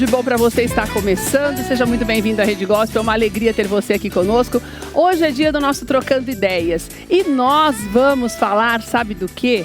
de bom para você está começando. Seja muito bem-vindo à Rede Gospel. É uma alegria ter você aqui conosco. Hoje é dia do nosso Trocando Ideias. E nós vamos falar, sabe do quê?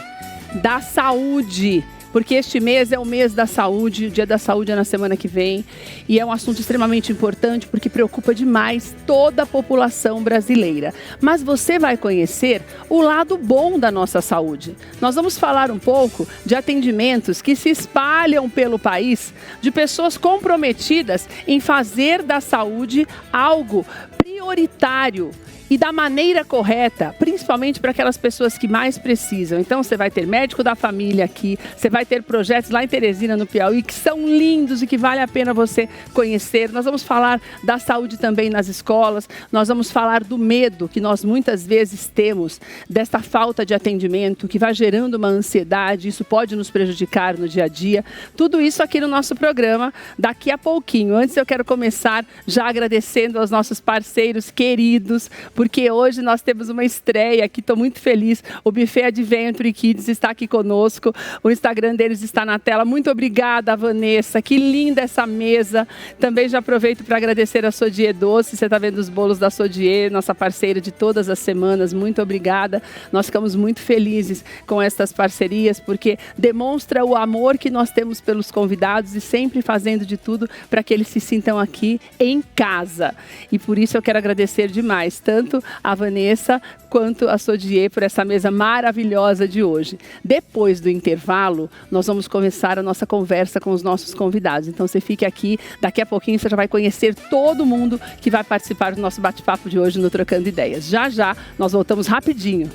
Da saúde. Porque este mês é o mês da saúde, o Dia da Saúde é na semana que vem. E é um assunto extremamente importante porque preocupa demais toda a população brasileira. Mas você vai conhecer o lado bom da nossa saúde. Nós vamos falar um pouco de atendimentos que se espalham pelo país, de pessoas comprometidas em fazer da saúde algo prioritário e da maneira correta, principalmente para aquelas pessoas que mais precisam. Então você vai ter médico da família aqui, você vai ter projetos lá em Teresina, no Piauí, que são lindos e que vale a pena você conhecer. Nós vamos falar da saúde também nas escolas, nós vamos falar do medo que nós muitas vezes temos, dessa falta de atendimento, que vai gerando uma ansiedade, isso pode nos prejudicar no dia a dia. Tudo isso aqui no nosso programa, daqui a pouquinho. Antes eu quero começar já agradecendo aos nossos parceiros queridos, porque hoje nós temos uma estreia aqui, estou muito feliz. O Buffet Adventure Kids está aqui conosco, o Instagram deles está na tela. Muito obrigada, Vanessa, que linda essa mesa. Também já aproveito para agradecer a Sodier Doce, você está vendo os bolos da Sodier, nossa parceira de todas as semanas, muito obrigada. Nós ficamos muito felizes com estas parcerias, porque demonstra o amor que nós temos pelos convidados e sempre fazendo de tudo para que eles se sintam aqui em casa. E por isso eu quero agradecer demais, tanto a Vanessa quanto a Sodier por essa mesa maravilhosa de hoje. Depois do intervalo, nós vamos começar a nossa conversa com os nossos convidados. Então você fique aqui, daqui a pouquinho você já vai conhecer todo mundo que vai participar do nosso bate-papo de hoje no Trocando Ideias. Já já, nós voltamos rapidinho.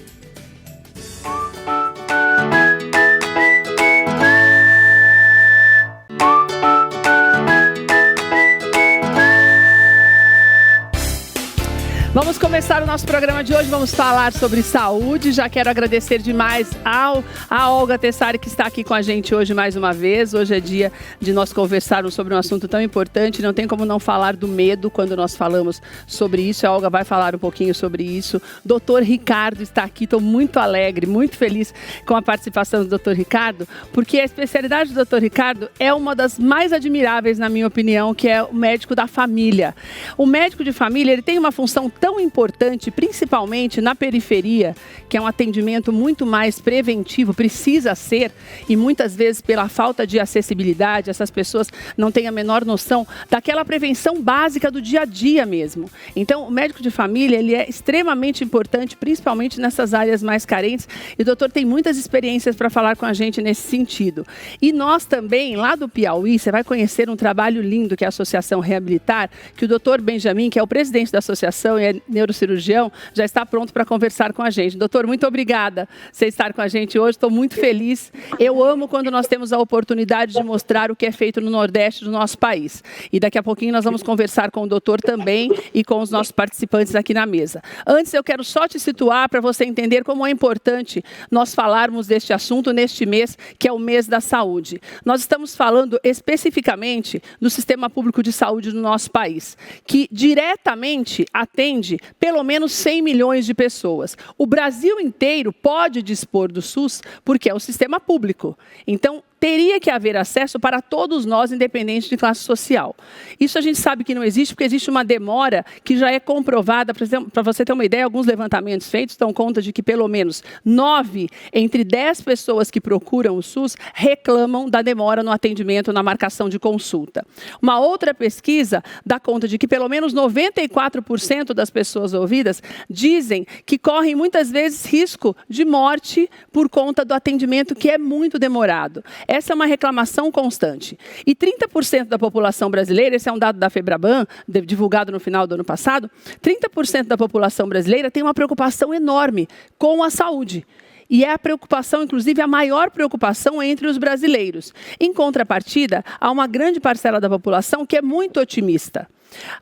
Vamos começar o nosso programa de hoje, vamos falar sobre saúde. Já quero agradecer demais a Olga Tessari, que está aqui com a gente hoje mais uma vez. Hoje é dia de nós conversarmos sobre um assunto tão importante, não tem como não falar do medo quando nós falamos sobre isso. A Olga vai falar um pouquinho sobre isso. Doutor Ricardo está aqui, estou muito alegre, muito feliz com a participação do doutor Ricardo, porque a especialidade do doutor Ricardo é uma das mais admiráveis, na minha opinião, que é o médico da família. O médico de família, ele tem uma função tão importante, principalmente na periferia, que é um atendimento muito mais preventivo, precisa ser, e muitas vezes pela falta de acessibilidade, essas pessoas não têm a menor noção daquela prevenção básica do dia a dia mesmo. Então, o médico de família, ele é extremamente importante, principalmente nessas áreas mais carentes, e o doutor tem muitas experiências para falar com a gente nesse sentido. E nós também, lá do Piauí, você vai conhecer um trabalho lindo que é a Associação Reabilitar, que o doutor Benjamin, que é o presidente da associação e é neurocirurgião, já está pronto para conversar com a gente. Doutor, muito obrigada por você estar com a gente hoje, estou muito feliz. Eu amo quando nós temos a oportunidade de mostrar o que é feito no Nordeste do nosso país. E daqui a pouquinho nós vamos conversar com o doutor também e com os nossos participantes aqui na mesa. Antes eu quero só te situar para você entender como é importante nós falarmos deste assunto neste mês, que é o mês da saúde. Nós estamos falando especificamente do sistema público de saúde no nosso país, que diretamente atende pelo menos 100 milhões de pessoas. O Brasil inteiro pode dispor do SUS porque é o sistema público. Então, teria que haver acesso para todos nós, independente de classe social. Isso a gente sabe que não existe, porque existe uma demora que já é comprovada. Para você ter uma ideia, alguns levantamentos feitos dão conta de que pelo menos 9 entre 10 pessoas que procuram o SUS reclamam da demora no atendimento, na marcação de consulta. Uma outra pesquisa dá conta de que pelo menos 94% das pessoas ouvidas dizem que correm muitas vezes risco de morte por conta do atendimento que é muito demorado. Essa é uma reclamação constante. E 30% da população brasileira, esse é um dado da FEBRABAN, divulgado no final do ano passado, 30% da população brasileira tem uma preocupação enorme com a saúde. E é a preocupação, inclusive, a maior preocupação entre os brasileiros. Em contrapartida, há uma grande parcela da população que é muito otimista.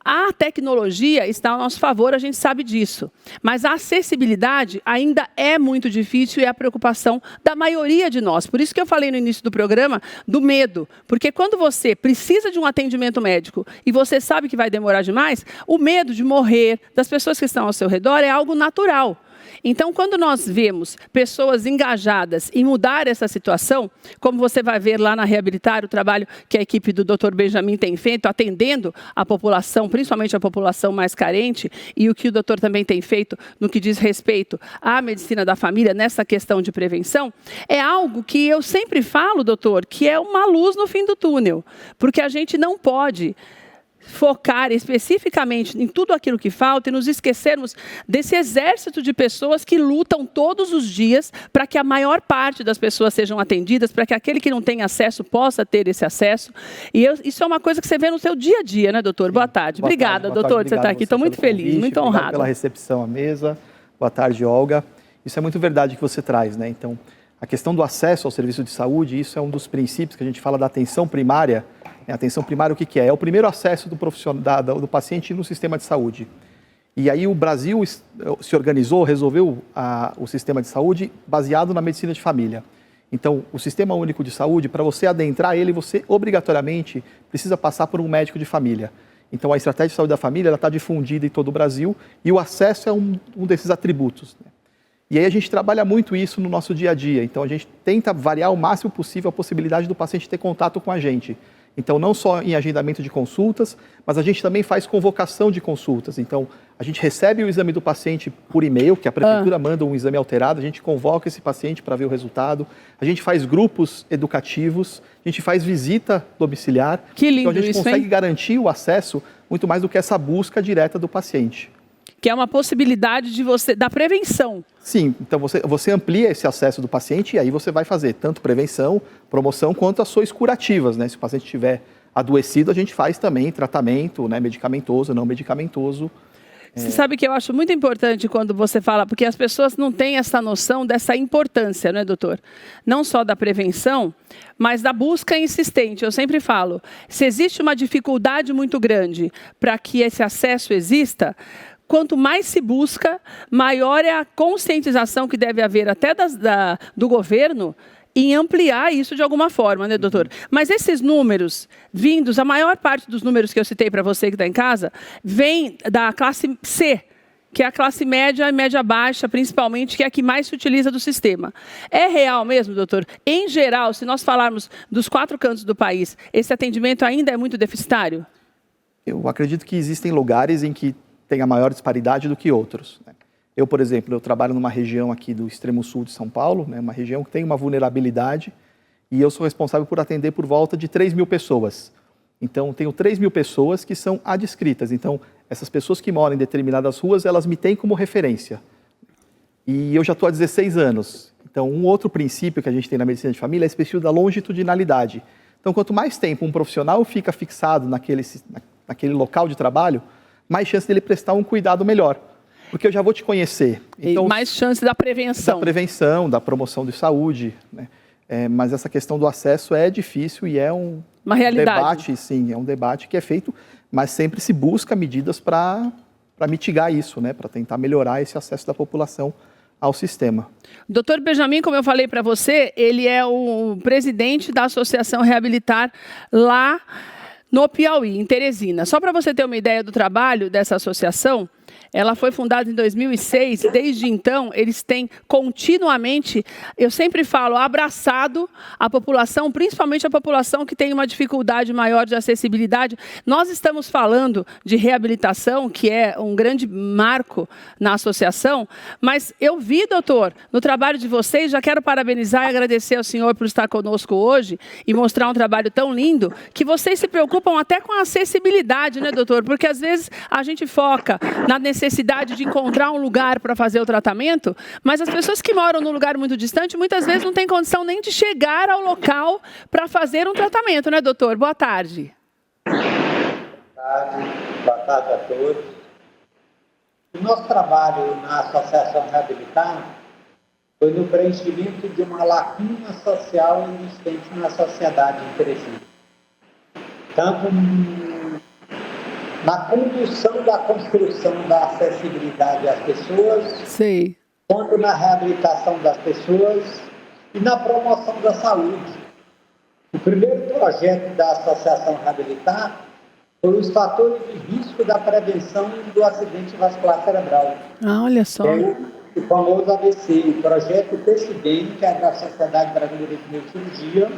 A tecnologia está ao nosso favor, a gente sabe disso. Mas a acessibilidade ainda é muito difícil e é a preocupação da maioria de nós. Por isso que eu falei no início do programa do medo. Porque quando você precisa de um atendimento médico e você sabe que vai demorar demais, o medo de morrer das pessoas que estão ao seu redor é algo natural. Então, quando nós vemos pessoas engajadas em mudar essa situação, como você vai ver lá na Reabilitar, o trabalho que a equipe do Dr. Benjamin tem feito, atendendo a população, principalmente a população mais carente, e o que o doutor também tem feito no que diz respeito à medicina da família, nessa questão de prevenção, é algo que eu sempre falo, doutor, que é uma luz no fim do túnel, porque a gente não pode focar especificamente em tudo aquilo que falta e nos esquecermos desse exército de pessoas que lutam todos os dias para que a maior parte das pessoas sejam atendidas, para que aquele que não tem acesso possa ter esse acesso. E isso é uma coisa que você vê no seu dia a dia, né, doutor? Boa tarde. Obrigada, doutor, de você estar aqui. Estou muito feliz, muito honrado. Obrigado pela recepção à mesa. Boa tarde, Olga. Isso é muito verdade que você traz, né? Então, a questão do acesso ao serviço de saúde, isso é um dos princípios que a gente fala da atenção primária. A atenção primária, o que é? É o primeiro acesso do paciente no sistema de saúde. E aí o Brasil se organizou, resolveu o sistema de saúde baseado na medicina de família. Então, o Sistema Único de Saúde, para você adentrar ele, você obrigatoriamente precisa passar por um médico de família. Então, a estratégia de saúde da família está difundida em todo o Brasil e o acesso é um desses atributos, né? E aí a gente trabalha muito isso no nosso dia a dia. Então, a gente tenta variar o máximo possível a possibilidade do paciente ter contato com a gente. Então, não só em agendamento de consultas, mas a gente também faz convocação de consultas. Então, a gente recebe o exame do paciente por e-mail, que a prefeitura manda um exame alterado, a gente convoca esse paciente para ver o resultado, a gente faz grupos educativos, a gente faz visita domiciliar. Que lindo. Então, a gente consegue garantir o acesso muito mais do que essa busca direta do paciente. Que é uma possibilidade da prevenção. Sim, então você amplia esse acesso do paciente e aí você vai fazer tanto prevenção, promoção, quanto ações curativas, né? Se o paciente estiver adoecido, a gente faz também tratamento, né, medicamentoso, não medicamentoso. Você sabe que eu acho muito importante quando você fala, porque as pessoas não têm essa noção dessa importância, né, doutor? Não só da prevenção, mas da busca insistente. Eu sempre falo, se existe uma dificuldade muito grande para que esse acesso exista, quanto mais se busca, maior é a conscientização que deve haver até do governo em ampliar isso de alguma forma, né, doutor? Mas esses números vindos, a maior parte dos números que eu citei para você que está em casa, vem da classe C, que é a classe média e média baixa, principalmente, que é a que mais se utiliza do sistema. É real mesmo, doutor? Em geral, se nós falarmos dos 4 cantos do país, esse atendimento ainda é muito deficitário? Eu acredito que existem lugares em que tem a maior disparidade do que outros, né? Eu, por exemplo, eu trabalho numa região aqui do extremo sul de São Paulo, né, uma região que tem uma vulnerabilidade, e eu sou responsável por atender por volta de 3.000 pessoas. Então, tenho 3.000 pessoas que são adscritas. Então, essas pessoas que moram em determinadas ruas, elas me têm como referência. E eu já estou há 16 anos. Então, um outro princípio que a gente tem na medicina de família é esse princípio da longitudinalidade. Então, quanto mais tempo um profissional fica fixado naquele local de trabalho, mais chance dele prestar um cuidado melhor. Porque eu já vou te conhecer. Então, e mais chance da prevenção. Da prevenção, da promoção de saúde, né? Mas essa questão do acesso é difícil e é uma realidade. Debate, sim, é um debate que é feito, mas sempre se busca medidas para mitigar isso, né? Para tentar melhorar esse acesso da população ao sistema. Doutor Benjamin, como eu falei para você, ele é o presidente da Associação Reabilitar lá no Piauí, em Teresina. Só para você ter uma ideia do trabalho dessa associação, ela foi fundada em 2006, desde então eles têm continuamente, eu sempre falo, abraçado a população, principalmente a população que tem uma dificuldade maior de acessibilidade. Nós estamos falando de reabilitação, que é um grande marco na associação, mas eu vi, doutor, no trabalho de vocês, já quero parabenizar e agradecer ao senhor por estar conosco hoje e mostrar um trabalho tão lindo, que vocês se preocupam até com a acessibilidade, né, doutor? Porque às vezes a gente foca na necessidade de encontrar um lugar para fazer o tratamento, mas as pessoas que moram num lugar muito distante, muitas vezes não têm condição nem de chegar ao local para fazer um tratamento, né, doutor? Boa tarde. Boa tarde a todos. O nosso trabalho na Associação Reabilitar foi no preenchimento de uma lacuna social existente na sociedade em Teresina. Tanto na condução da construção da acessibilidade às pessoas, sim, quanto na reabilitação das pessoas e na promoção da saúde. O primeiro projeto da Associação Reabilitar foi os fatores de risco da prevenção do acidente vascular cerebral. Olha só. O o famoso ABC, o projeto PCBEM, que é da Sociedade Brasileira de Neurocirurgia,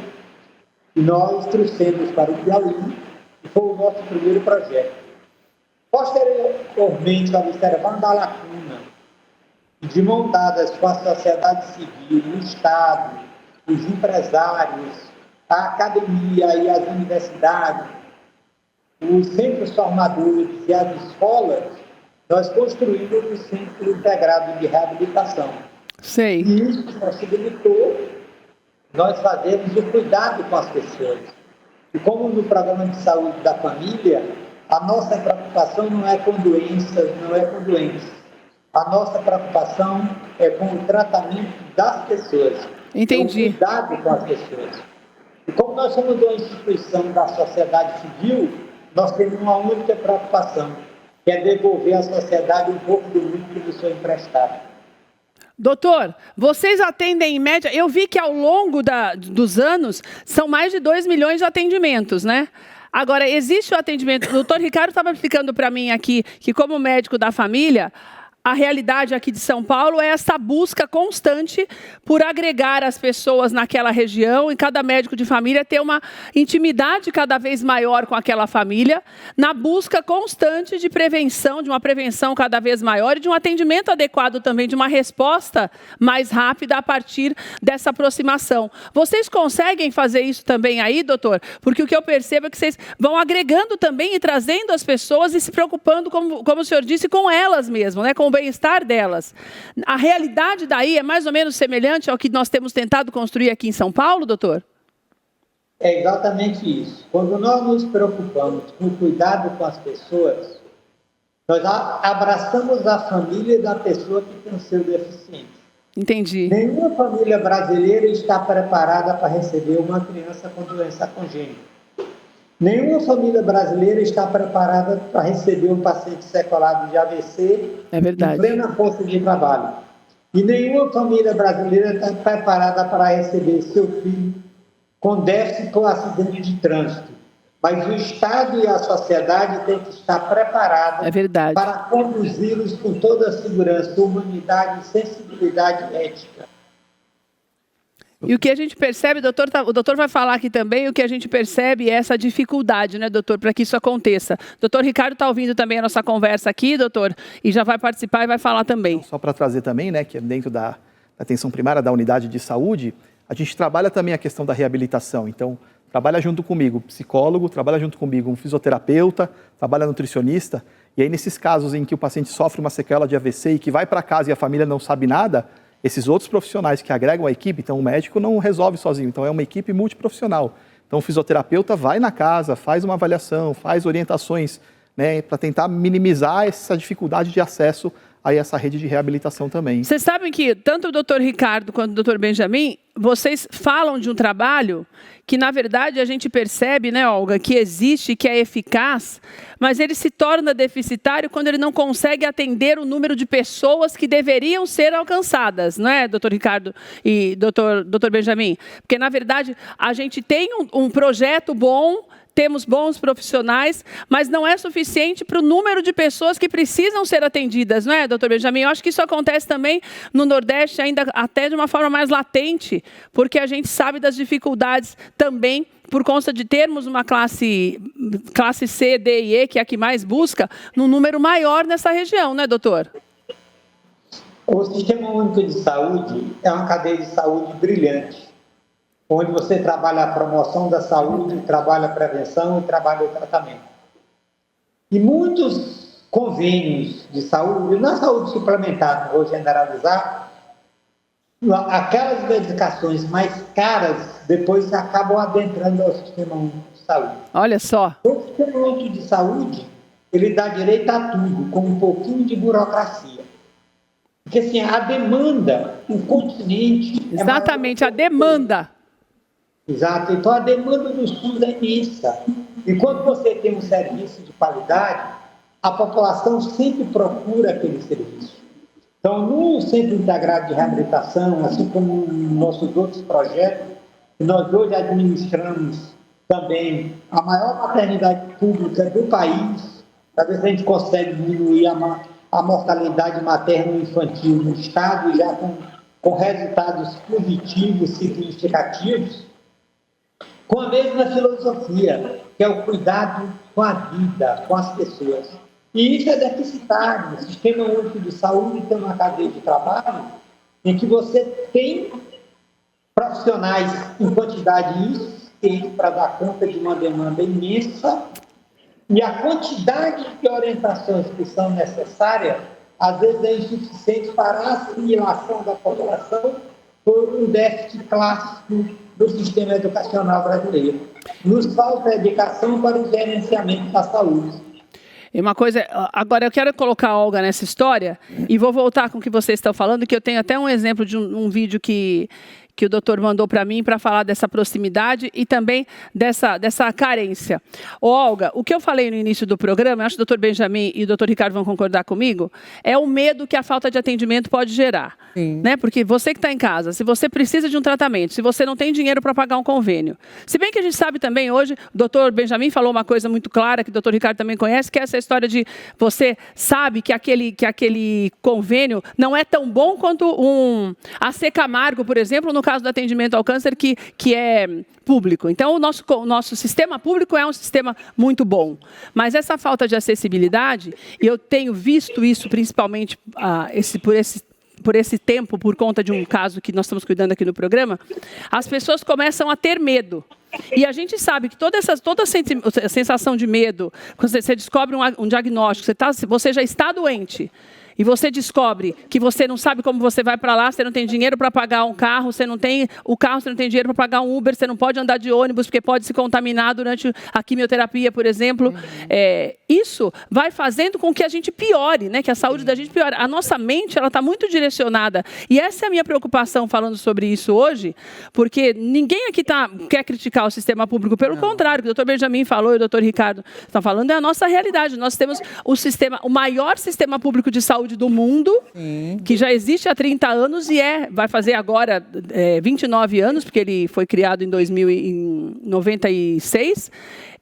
e nós trouxemos para o Piauí, e foi o nosso primeiro projeto. Posteriormente, observando a lacuna, de mão dadas com a sociedade civil, o Estado, os empresários, a academia e as universidades, os centros formadores e as escolas, nós construímos o Centro Integrado de Reabilitação. Sei. E isso possibilitou nós fazermos o cuidado com as pessoas. E como no programa de saúde da família, a nossa preocupação não é com doenças, não é com doenças. A nossa preocupação é com o tratamento das pessoas. Entendi. É o cuidado com as pessoas. E como nós somos uma instituição da sociedade civil, nós temos uma única preocupação, que é devolver à sociedade um pouco do lucro do seu emprestado. Doutor, vocês atendem em média, eu vi que ao longo dos anos são mais de 2 milhões de atendimentos, né? Agora, existe o atendimento, o doutor Ricardo estava explicando para mim aqui, que como médico da família, a realidade aqui de São Paulo é essa busca constante por agregar as pessoas naquela região e cada médico de família ter uma intimidade cada vez maior com aquela família, na busca constante de prevenção, de uma prevenção cada vez maior e de um atendimento adequado também, de uma resposta mais rápida a partir dessa aproximação. Vocês conseguem fazer isso também aí, doutor? Porque o que eu percebo é que vocês vão agregando também e trazendo as pessoas e se preocupando, como o senhor disse, com elas mesmo, né? Com o bem-estar delas. A realidade daí é mais ou menos semelhante ao que nós temos tentado construir aqui em São Paulo, doutor? É exatamente isso. Quando nós nos preocupamos com o cuidado com as pessoas, nós abraçamos a família da pessoa que tem o seu deficiente. Entendi. Nenhuma família brasileira está preparada para receber uma criança com doença congênita. Nenhuma família brasileira está preparada para receber um paciente sequelado de AVC em plena força de trabalho. E nenhuma família brasileira está preparada para receber seu filho com déficit por acidente de trânsito. Mas o Estado e a sociedade têm que estar preparados para conduzi-los com toda a segurança, humanidade, sensibilidade ética. E o que a gente percebe, o doutor vai falar aqui também, o que a gente percebe é essa dificuldade, né, doutor, para que isso aconteça. Doutor Ricardo está ouvindo também a nossa conversa aqui, doutor, e já vai participar e vai falar também. Então, só para trazer também, né, que é dentro da atenção primária da unidade de saúde, a gente trabalha também a questão da reabilitação. Então, trabalha junto comigo psicólogo, trabalha junto comigo um fisioterapeuta, trabalha nutricionista, e aí nesses casos em que o paciente sofre uma sequela de AVC e que vai para casa e a família não sabe nada, esses outros profissionais que agregam a equipe, então o médico não resolve sozinho, então é uma equipe multiprofissional. Então o fisioterapeuta vai na casa, faz uma avaliação, faz orientações, né, para tentar minimizar essa dificuldade de acesso a essa rede de reabilitação também. Vocês sabem que tanto o doutor Ricardo quanto o doutor Benjamin, vocês falam de um trabalho que, na verdade, a gente percebe, né, Olga, que existe, que é eficaz, mas ele se torna deficitário quando ele não consegue atender o número de pessoas que deveriam ser alcançadas, não é, doutor Ricardo e doutor Benjamin? Porque, na verdade, a gente tem um projeto bom, temos bons profissionais, mas não é suficiente para o número de pessoas que precisam ser atendidas, não é, doutor Benjamin? Eu acho que isso acontece também no Nordeste, ainda até de uma forma mais latente, porque a gente sabe das dificuldades também, por conta de termos uma classe C, D e E, que é a que mais busca, num número maior nessa região, não é, doutor? O Sistema Único de Saúde é uma cadeia de saúde brilhante, onde você trabalha a promoção da saúde, trabalha a prevenção e trabalha o tratamento. E muitos convênios de saúde, na saúde suplementar, não vou generalizar, aquelas medicações mais caras depois acabam adentrando ao Sistema Único de Saúde. Olha só. O Sistema Único de Saúde, ele dá direito a tudo, com um pouquinho de burocracia. Porque assim, a demanda, o continente... Exatamente, a demanda. Exato, então a demanda do SUS é imensa. E quando você tem um serviço de qualidade, a população sempre procura aquele serviço. Então, no Centro Integrado de Reabilitação, assim como nos nossos outros projetos, nós hoje administramos também a maior maternidade pública do país, para ver se a gente consegue diminuir a mortalidade materno-infantil no estado, já com resultados positivos, significativos, com a mesma filosofia, que é o cuidado com a vida, com as pessoas. E isso é deficitário. O Sistema Único de Saúde tem uma cadeia de trabalho em que você tem profissionais em quantidade insuficiente para dar conta de uma demanda imensa, e a quantidade de orientações que são necessárias, às vezes é insuficiente para a assimilação da população por um déficit clássico do sistema educacional brasileiro. Nos falta dedicação para o gerenciamento da saúde. E uma coisa, agora eu quero colocar a Olga nessa história e vou voltar com o que vocês estão falando, que eu tenho até um exemplo de um vídeo que o doutor mandou para mim para falar dessa proximidade e também dessa carência. Ô, Olga, o que eu falei no início do programa, acho que o doutor Benjamin e o doutor Ricardo vão concordar comigo, é o medo que a falta de atendimento pode gerar. Sim. Né? Porque você que está em casa, se você precisa de um tratamento, se você não tem dinheiro para pagar um convênio. Se bem que a gente sabe também hoje, o doutor Benjamin falou uma coisa muito clara, que o doutor Ricardo também conhece, que é essa história de você sabe que aquele convênio não é tão bom quanto um AC Camargo, por exemplo, no caso do atendimento ao câncer, que é público. Então, o nosso sistema público é um sistema muito bom. Mas essa falta de acessibilidade, e eu tenho visto isso principalmente por esse tempo, por conta de um caso que nós estamos cuidando aqui no programa, as pessoas começam a ter medo. E a gente sabe que toda a sensação de medo, quando você descobre um diagnóstico, você já está doente, e você descobre que você não sabe como você vai para lá, você não tem dinheiro para pagar um carro, você não tem dinheiro para pagar um Uber, você não pode andar de ônibus porque pode se contaminar durante a quimioterapia, por exemplo. Isso vai fazendo com que a gente piore, né? Que a saúde da gente piore. A nossa mente está muito direcionada. E essa é a minha preocupação falando sobre isso hoje, porque ninguém aqui quer criticar o sistema público. Pelo contrário, o doutor Benjamin falou e o doutor Ricardo estão falando, é a nossa realidade. Nós temos o maior sistema público de saúde do mundo, que já existe há 30 anos e vai fazer agora 29 anos, porque ele foi criado em 1996.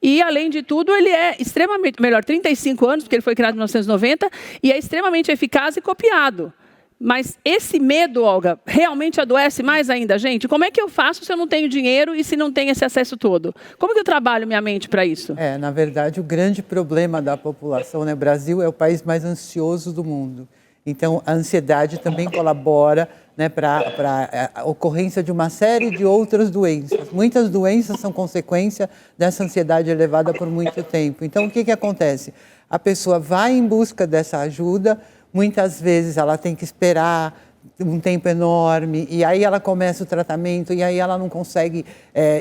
E, além de tudo, ele é extremamente... 35 anos, porque ele foi criado em 1990, e é extremamente eficaz e copiado. Mas esse medo, Olga, realmente adoece mais ainda, gente? Como é que eu faço se eu não tenho dinheiro e se não tenho esse acesso todo? Como que eu trabalho minha mente para isso? Na verdade, o grande problema da população, né? O Brasil é o país mais ansioso do mundo. Então, a ansiedade também colabora, né, para a ocorrência de uma série de outras doenças. Muitas doenças são consequência dessa ansiedade elevada por muito tempo. Então, o que acontece? A pessoa vai em busca dessa ajuda, muitas vezes ela tem que esperar um tempo enorme, e aí ela começa o tratamento, e aí ela não consegue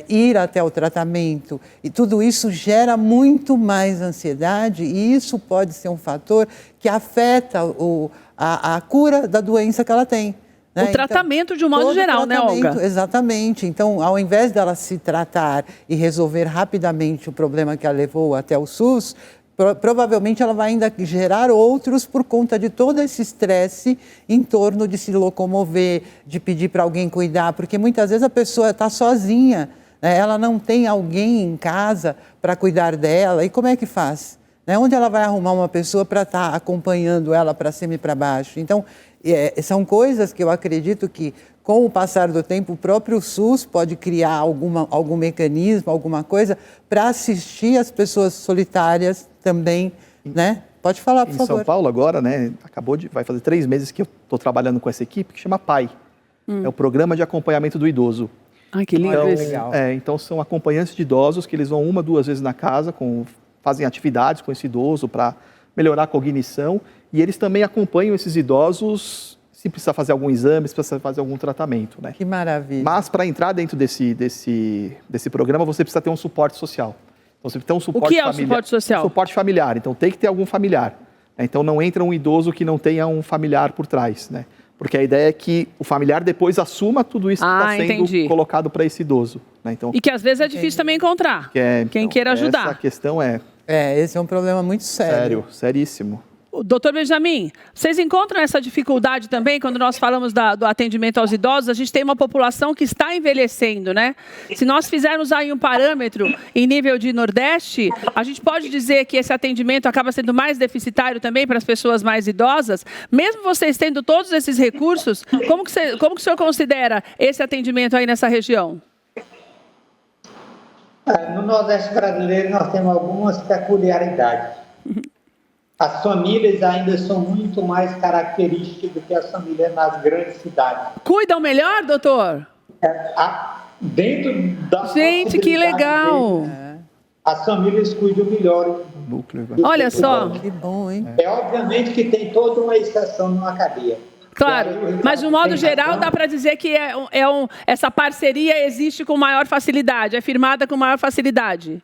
ir até o tratamento. E tudo isso gera muito mais ansiedade, e isso pode ser um fator que afeta a cura da doença que ela tem. Né? O tratamento de um modo geral, né, Olga? Exatamente. Então, ao invés dela se tratar e resolver rapidamente o problema que a levou até o SUS, provavelmente ela vai ainda gerar outros por conta de todo esse estresse em torno de se locomover, de pedir para alguém cuidar, porque muitas vezes a pessoa está sozinha, né? Ela não tem alguém em casa para cuidar dela, e como é que faz? Né? Onde ela vai arrumar uma pessoa para estar acompanhando ela para cima e para baixo? Então, são coisas que eu acredito que, com o passar do tempo, o próprio SUS pode criar algum mecanismo, alguma coisa, para assistir as pessoas solitárias também, né? Pode falar, por favor. Em São Paulo agora, né, vai fazer 3 meses que eu estou trabalhando com essa equipe, que chama PAI. É o Programa de Acompanhamento do Idoso. Ai, que lindo isso. Legal. Então, são acompanhantes de idosos que eles vão 1, 2 vezes na casa, fazem atividades com esse idoso para melhorar a cognição, e eles também acompanham esses idosos se precisa fazer algum exame, se precisa fazer algum tratamento, né? Que maravilha. Mas para entrar dentro desse programa, você precisa ter um suporte social. Então, você tem um suporte familiar. O que é o suporte social? Suporte familiar. Então, tem que ter algum familiar. Então, não entra um idoso que não tenha um familiar por trás, né? Porque a ideia é que o familiar depois assuma tudo isso que está sendo colocado para esse idoso. Né? Então, e que às vezes é difícil também encontrar quem queira ajudar. Essa questão esse é um problema muito sério. Seríssimo. Doutor Benjamin, vocês encontram essa dificuldade também quando nós falamos do atendimento aos idosos? A gente tem uma população que está envelhecendo, né? Se nós fizermos aí um parâmetro em nível de Nordeste, a gente pode dizer que esse atendimento acaba sendo mais deficitário também para as pessoas mais idosas? Mesmo vocês tendo todos esses recursos, como que o senhor considera esse atendimento aí nessa região? No Nordeste brasileiro, nós temos algumas peculiaridades. As famílias ainda são muito mais características do que as famílias nas grandes cidades. Cuidam melhor, doutor? Dentro da Gente, que legal! As famílias cuidam melhor. Olha só. Que bom, hein? Obviamente que tem toda uma exceção numa cadeia. Claro, mas de um modo geral dá para dizer que essa parceria existe com maior facilidade, é firmada com maior facilidade.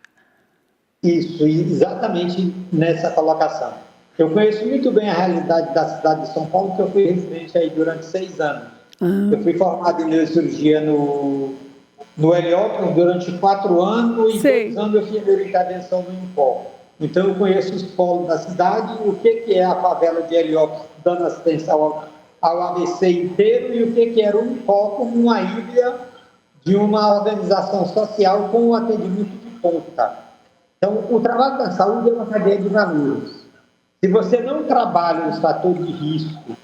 Isso, exatamente nessa colocação. Eu conheço muito bem a realidade da cidade de São Paulo, porque eu fui residente aí durante 6 anos. Eu fui formado em neurocirurgia no Heliópolis durante 4 anos e 2 anos eu fiz neurointervenção no INPOL. Então eu conheço os polos da cidade, o que é a favela de Heliópolis dando assistência ao ABC inteiro e o que era um foco, uma ilha de uma organização social com um atendimento de ponta. Então, o trabalho da saúde é uma cadeia de valores. Se você não trabalha os fatores de risco,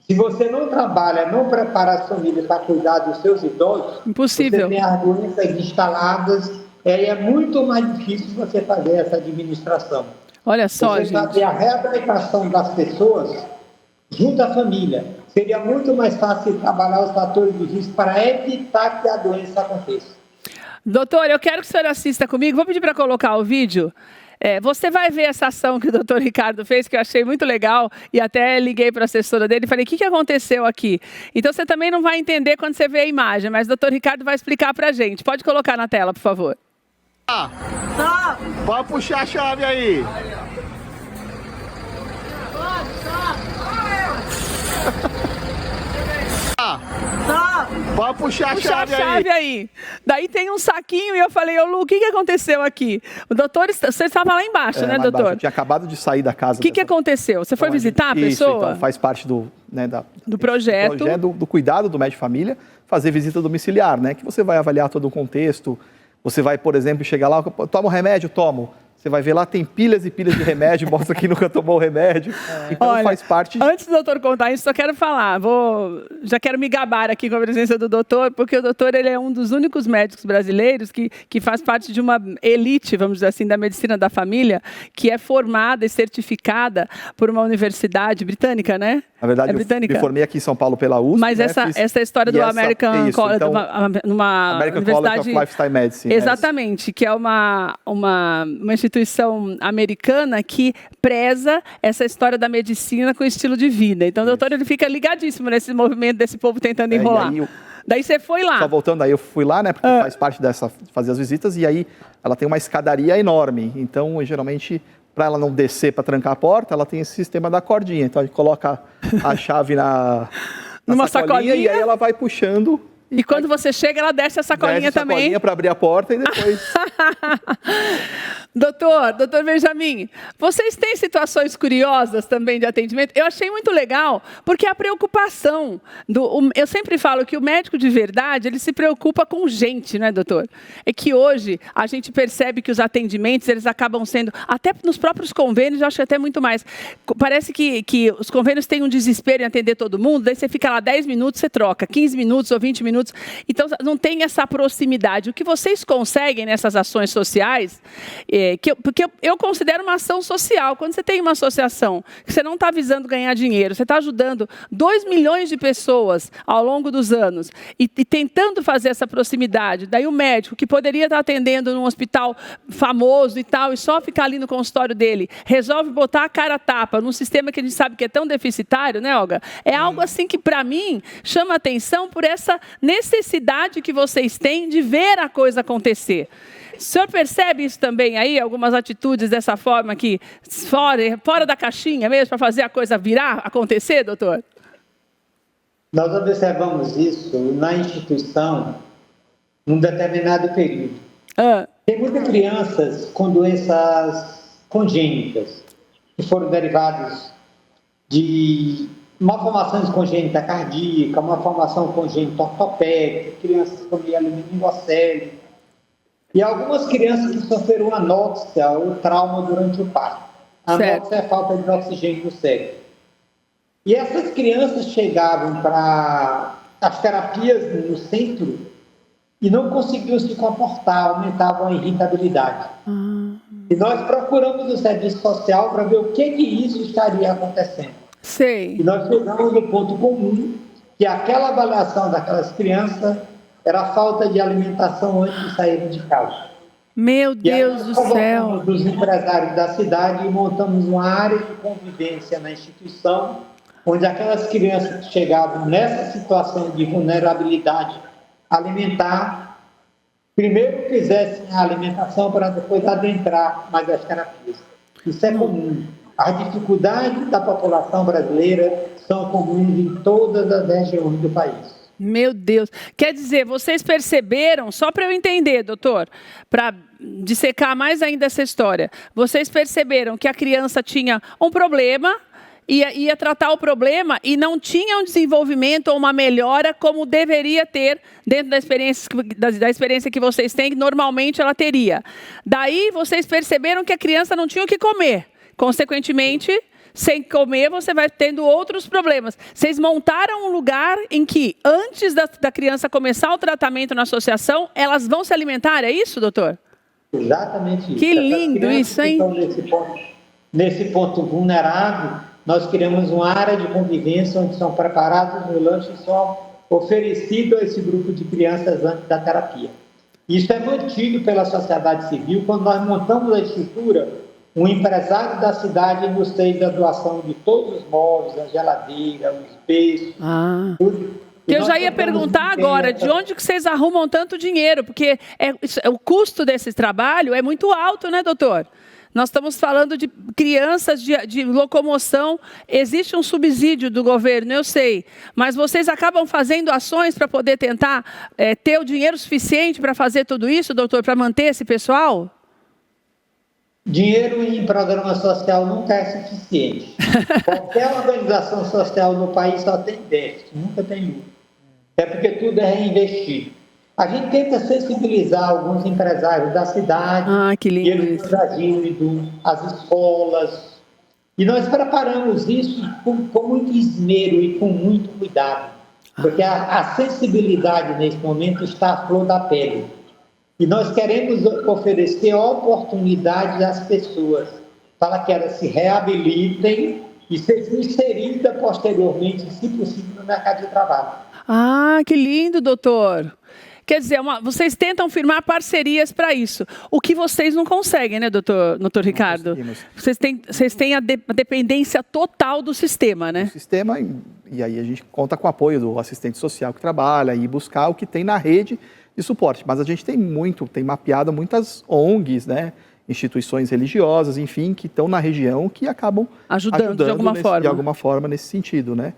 se você não trabalha, não prepara as famílias para cuidar dos seus idosos, impossível. Você tem as doenças instaladas, é muito mais difícil você fazer essa administração. Olha só, gente. Você fazer a reabilitação das pessoas junto à família. Seria muito mais fácil trabalhar os fatores de risco para evitar que a doença aconteça. Doutor, eu quero que o senhor assista comigo. Vou pedir para colocar o vídeo. Você vai ver essa ação que o doutor Ricardo fez, que eu achei muito legal, e até liguei para a assessora dele e falei, o que aconteceu aqui? Então, você também não vai entender quando você vê a imagem, mas o doutor Ricardo vai explicar para a gente. Pode colocar na tela, por favor. Pode puxar a chave aí. Pode puxar a chave aí. Daí tem um saquinho e eu falei, ô Lu, o que aconteceu aqui? O doutor, você estava lá embaixo, né, doutor? Embaixo. Eu tinha acabado de sair da casa. O que aconteceu? Você foi visitar a pessoa? Então faz parte do projeto. Do cuidado do médico de família, fazer visita domiciliar, né? Que você vai avaliar todo o contexto. Você vai, por exemplo, chegar lá, toma um remédio, tomo. Você vai ver lá, tem pilhas e pilhas de remédio, mostra que nunca tomou o remédio. Então faz parte... Antes do doutor contar isso, só quero falar, já quero me gabar aqui com a presença do doutor, porque o doutor ele é um dos únicos médicos brasileiros que faz parte de uma elite, vamos dizer assim, da medicina da família, que é formada e certificada por uma universidade britânica, né? Na verdade, eu me formei aqui em São Paulo pela USP. Mas essa história do American College, então, numa American universidade... College of Lifestyle Medicine. Exatamente, que é uma instituição americana que preza essa história da medicina com estilo de vida. Então, o doutor ele fica ligadíssimo nesse movimento desse povo tentando enrolar. Daí você foi lá. Só voltando, aí eu fui lá, né, porque faz parte fazer as visitas, e aí ela tem uma escadaria enorme. Então, geralmente, para ela não descer para trancar a porta, ela tem esse sistema da cordinha. Então, a gente coloca a chave numa sacolinha e aí ela vai puxando. E quando você chega, ela desce a sacolinha também. Sacolinha para abrir a porta e depois... Doutor Benjamin, vocês têm situações curiosas também de atendimento? Eu achei muito legal, porque a preocupação... eu sempre falo que o médico de verdade, ele se preocupa com gente, né, doutor? É que hoje a gente percebe que os atendimentos, eles acabam sendo... Até nos próprios convênios, eu acho que até muito mais. Parece que os convênios têm um desespero em atender todo mundo, daí você fica lá 10 minutos, você troca, 15 minutos ou 20 minutos. Então, não tem essa proximidade. O que vocês conseguem nessas ações sociais... porque eu considero uma ação social. Quando você tem uma associação que você não está visando ganhar dinheiro, você está ajudando 2 milhões de pessoas ao longo dos anos e tentando fazer essa proximidade, daí o médico que poderia estar atendendo num hospital famoso e tal, e só ficar ali no consultório dele, resolve botar a cara a tapa num sistema que a gente sabe que é tão deficitário, né, Olga? É algo assim que, para mim, chama atenção por essa necessidade que vocês têm de ver a coisa acontecer. O senhor percebe isso também aí, algumas atitudes dessa forma aqui, fora da caixinha mesmo, para fazer a coisa virar, acontecer, doutor? Nós observamos isso na instituição num determinado período. Tem muitas crianças com doenças congênitas, que foram derivadas de malformações congênitas cardíacas, malformação congênita ortopédica, crianças com mieloma meningocele, e algumas crianças que sofreram anóxia ou trauma durante o parto. Anóxia é falta de oxigênio no cérebro. E essas crianças chegavam para as terapias no centro e não conseguiam se comportar, aumentavam a irritabilidade. E nós procuramos o serviço social para ver o que isso estaria acontecendo. Sei. E nós chegamos no ponto comum, que aquela avaliação daquelas crianças era a falta de alimentação antes de saírem de casa. Meu Deus do céu! Dos empresários da cidade e montamos uma área de convivência na instituição, onde aquelas crianças que chegavam nessa situação de vulnerabilidade alimentar, primeiro fizessem a alimentação para depois adentrar mais as terapias. Isso é comum. As dificuldades da população brasileira são comuns em todas as regiões do país. Meu Deus. Quer dizer, vocês perceberam, só para eu entender, doutor, para dissecar mais ainda essa história, vocês perceberam que a criança tinha um problema, ia tratar o problema e não tinha um desenvolvimento ou uma melhora como deveria ter dentro da experiência que vocês têm, que normalmente ela teria. Daí vocês perceberam que a criança não tinha o que comer. Consequentemente, sem comer, você vai tendo outros problemas. Vocês montaram um lugar em que, antes da criança começar o tratamento na associação, elas vão se alimentar, é isso, doutor? Exatamente isso. Que lindo isso, hein? Nesse ponto vulnerável, nós criamos uma área de convivência onde são preparados os lanches e são oferecidos a esse grupo de crianças antes da terapia. Isso é mantido pela sociedade civil. Quando nós montamos a estrutura, um empresário da cidade nos fez a doação de todos os móveis, a geladeira, os peixes, tudo. Que eu já ia perguntar agora, de onde que vocês arrumam tanto dinheiro? Porque o custo desse trabalho é muito alto, né, doutor? Nós estamos falando de crianças de locomoção, existe um subsídio do governo, eu sei, mas vocês acabam fazendo ações para poder tentar ter o dinheiro suficiente para fazer tudo isso, doutor, para manter esse pessoal? Dinheiro em programa social nunca é suficiente. Qualquer organização social no país só tem déficit, nunca tem lucro. É porque tudo é reinvestido. A gente tenta sensibilizar alguns empresários da cidade, que lindo, e eles nos ajudam, as escolas. E nós preparamos isso com muito esmero e com muito cuidado, porque a sensibilidade nesse momento está à flor da pele. E nós queremos oferecer oportunidades às pessoas para que elas se reabilitem e sejam inseridas posteriormente, se possível, no mercado de trabalho. Que lindo, doutor. Quer dizer, vocês tentam firmar parcerias para isso. O que vocês não conseguem, né, doutor Ricardo? Vocês têm a dependência total do sistema, né? Do sistema, e aí a gente conta com o apoio do assistente social que trabalha e buscar o que tem na rede de suporte. Mas a gente tem mapeado muitas ONGs, né? Instituições religiosas, enfim, que estão na região, que acabam ajudando de alguma forma nesse sentido, né?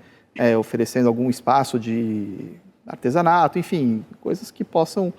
Oferecendo algum espaço de artesanato, enfim, coisas que possam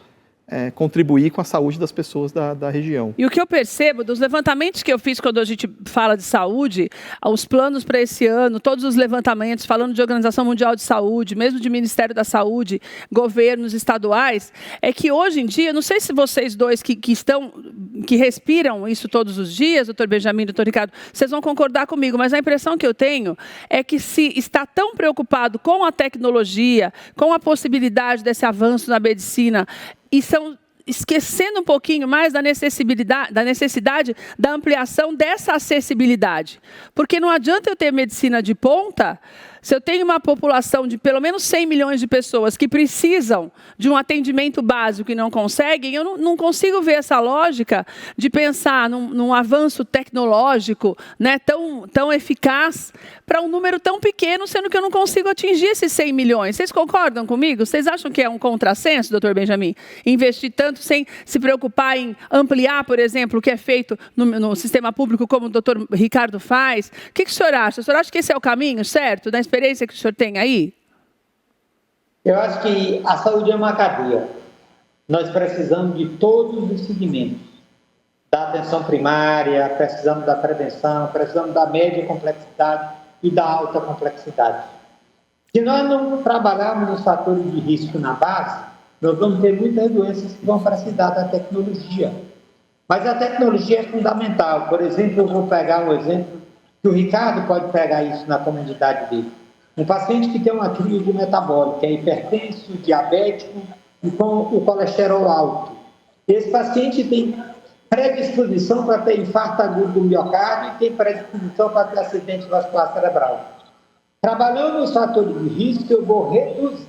contribuir com a saúde das pessoas da região. E o que eu percebo dos levantamentos que eu fiz quando a gente fala de saúde, os planos para esse ano, todos os levantamentos, falando de Organização Mundial de Saúde, mesmo de Ministério da Saúde, governos estaduais, é que hoje em dia, não sei se vocês dois que respiram isso todos os dias, doutor Benjamin e doutor Ricardo, vocês vão concordar comigo, mas a impressão que eu tenho é que se está tão preocupado com a tecnologia, com a possibilidade desse avanço na medicina, e estão esquecendo um pouquinho mais da necessidade da ampliação dessa acessibilidade. Porque não adianta eu ter medicina de ponta se eu tenho uma população de pelo menos 100 milhões de pessoas que precisam de um atendimento básico e não conseguem. Eu não consigo ver essa lógica de pensar num avanço tecnológico, né, tão eficaz para um número tão pequeno, sendo que eu não consigo atingir esses 100 milhões. Vocês concordam comigo? Vocês acham que é um contrassenso, doutor Benjamin, investir tanto sem se preocupar em ampliar, por exemplo, o que é feito no sistema público, como o doutor Ricardo faz? O que o senhor acha? O senhor acha que esse é o caminho certo, da experiência que o senhor tem aí? Eu acho que a saúde é uma cadeia. Nós precisamos de todos os segmentos. Da atenção primária, precisamos da prevenção, precisamos da média complexidade e da alta complexidade. Se nós não trabalharmos nos fatores de risco na base, nós vamos ter muitas doenças que vão precisar da tecnologia. Mas a tecnologia é fundamental. Por exemplo, eu vou pegar um exemplo que o Ricardo pode pegar isso na comunidade dele. Um paciente que tem uma crise metabólica, é hipertenso, diabético e com o colesterol alto. Esse paciente tem predisposição para ter infarto agudo do miocárdio e tem predisposição para ter acidente vascular cerebral. Trabalhando nos fatores de risco, eu vou reduzir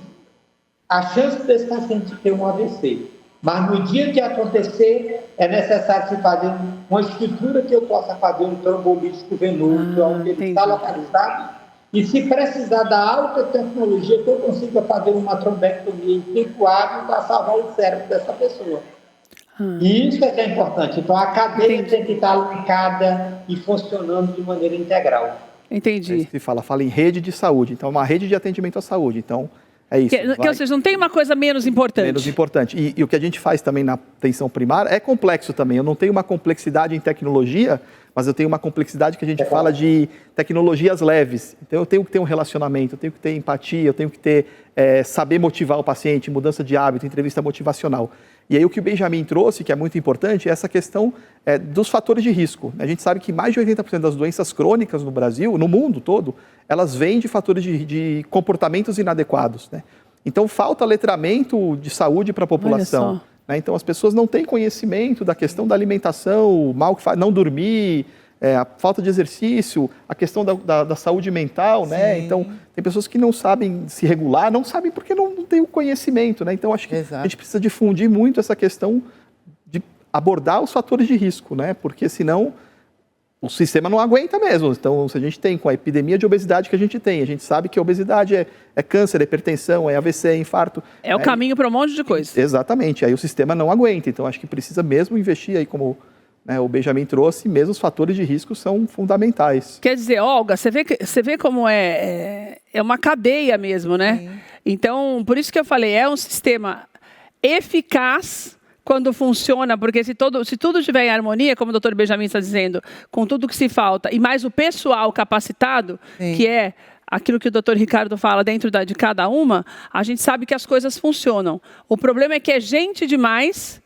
a chance desse paciente ter um AVC. Mas no dia que acontecer, é necessário se fazer uma estrutura que eu possa fazer um trombolítico venoso, onde ele está localizado. E se precisar da alta tecnologia, que eu consiga fazer uma trombectomia em tempo hábil para salvar o cérebro dessa pessoa. E isso é que é importante. Então, a cadeia tem que estar linkada e funcionando de maneira integral. Entendi. Se fala em rede de saúde. Então, uma rede de atendimento à saúde. Então, é isso. Ou seja, não tem uma coisa menos importante. Menos importante. E o que a gente faz também na atenção primária é complexo também. Eu não tenho uma complexidade em tecnologia, mas eu tenho uma complexidade que a gente fala de tecnologias leves. Então, eu tenho que ter um relacionamento, eu tenho que ter empatia, eu tenho que ter saber motivar o paciente, mudança de hábito, entrevista motivacional. E aí o que o Benjamin trouxe, que é muito importante, é essa questão dos fatores de risco. A gente sabe que mais de 80% das doenças crônicas no Brasil, no mundo todo, elas vêm de fatores de comportamentos inadequados, né? Então, falta letramento de saúde para a população. Né? Então, as pessoas não têm conhecimento da questão da alimentação, o mal que faz, não dormir, a falta de exercício, a questão da saúde mental, né? Então, tem pessoas que não sabem se regular, não sabem porque não têm o conhecimento, né? Então, acho que a gente precisa difundir muito essa questão de abordar os fatores de risco, né? Porque senão o sistema não aguenta mesmo. Então, se a gente tem com a epidemia de obesidade que a gente sabe que a obesidade é câncer, é hipertensão, é AVC, é infarto. É o caminho para um monte de coisa. Exatamente. Aí o sistema não aguenta. Então, acho que precisa mesmo investir aí, como o Benjamin trouxe, mesmo os fatores de risco são fundamentais. Quer dizer, Olga, você vê como é uma cadeia mesmo, né? Sim. Então, por isso que eu falei, é um sistema eficaz quando funciona, porque se tudo estiver em harmonia, como o doutor Benjamin está dizendo, com tudo que se falta, e mais o pessoal capacitado, que é aquilo que o doutor Ricardo fala dentro de cada uma, a gente sabe que as coisas funcionam. O problema é que é gente demais.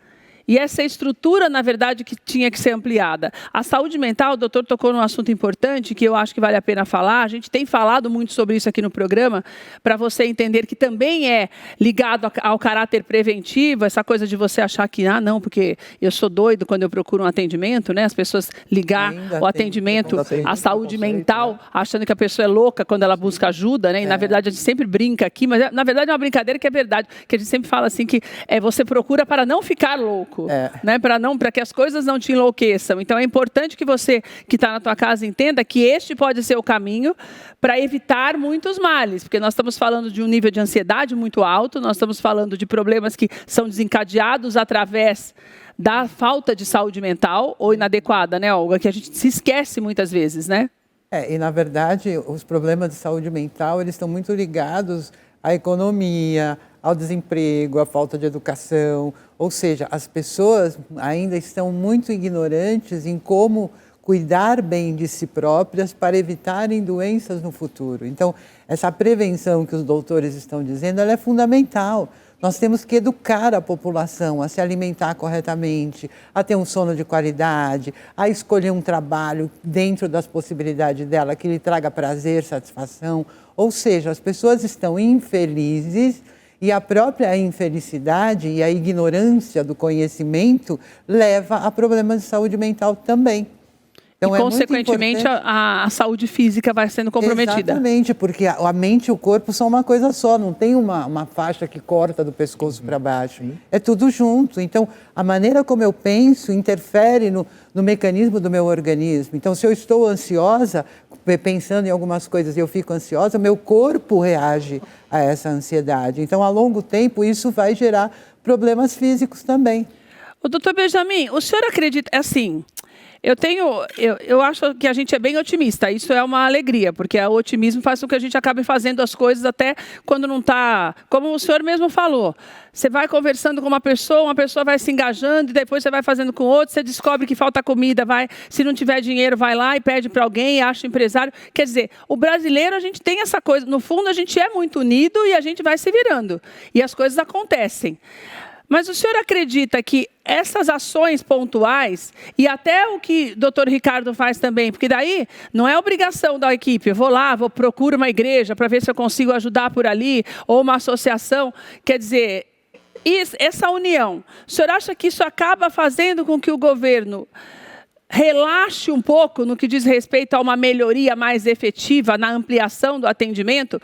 E essa estrutura, na verdade, que tinha que ser ampliada. A saúde mental, o doutor tocou num assunto importante, que eu acho que vale a pena falar. A gente tem falado muito sobre isso aqui no programa, para você entender que também é ligado ao caráter preventivo, essa coisa de você achar que, não, porque eu sou doido quando eu procuro um atendimento, né? As pessoas ligar o atendimento à saúde mental, achando que a pessoa é louca quando ela busca ajuda, né? E, na verdade, a gente sempre brinca aqui, mas, na verdade, é uma brincadeira que é verdade, que a gente sempre fala assim, que você procura para não ficar louco. Né, para que as coisas não te enlouqueçam. Então, é importante que você, que está na tua casa, entenda que este pode ser o caminho para evitar muitos males, porque nós estamos falando de um nível de ansiedade muito alto, nós estamos falando de problemas que são desencadeados através da falta de saúde mental ou inadequada, né, Olga? Que a gente se esquece muitas vezes, né? E, na verdade, os problemas de saúde mental, eles estão muito ligados à economia, ao desemprego, à falta de educação. Ou seja, as pessoas ainda estão muito ignorantes em como cuidar bem de si próprias para evitarem doenças no futuro. Então, essa prevenção que os doutores estão dizendo, ela é fundamental. Nós temos que educar a população a se alimentar corretamente, a ter um sono de qualidade, a escolher um trabalho dentro das possibilidades dela que lhe traga prazer, satisfação. Ou seja, as pessoas estão infelizes e a própria infelicidade e a ignorância do conhecimento leva a problemas de saúde mental também. Então, e, consequentemente, a saúde física vai sendo comprometida. Exatamente, porque a mente e o corpo são uma coisa só, não tem uma faixa que corta do pescoço para baixo. É tudo junto. Então, a maneira como eu penso interfere no mecanismo do meu organismo. Então, se eu estou ansiosa, pensando em algumas coisas e eu fico ansiosa, meu corpo reage a essa ansiedade. Então, a longo tempo, isso vai gerar problemas físicos também. O doutor Benjamin, o senhor acredita, assim... eu acho que a gente é bem otimista, isso é uma alegria, porque o otimismo faz com que a gente acabe fazendo as coisas até quando não está, como o senhor mesmo falou, você vai conversando com uma pessoa vai se engajando, e depois você vai fazendo com outro, você descobre que falta comida, se não tiver dinheiro, vai lá e pede para alguém, acha empresário. Quer dizer, o brasileiro, a gente tem essa coisa, no fundo a gente é muito unido e a gente vai se virando, e as coisas acontecem. Mas o senhor acredita que essas ações pontuais, e até o que o doutor Ricardo faz também, porque daí não é obrigação da equipe, eu vou lá, procuro uma igreja para ver se eu consigo ajudar por ali, ou uma associação, quer dizer, essa união, o senhor acha que isso acaba fazendo com que o governo relaxe um pouco no que diz respeito a uma melhoria mais efetiva na ampliação do atendimento?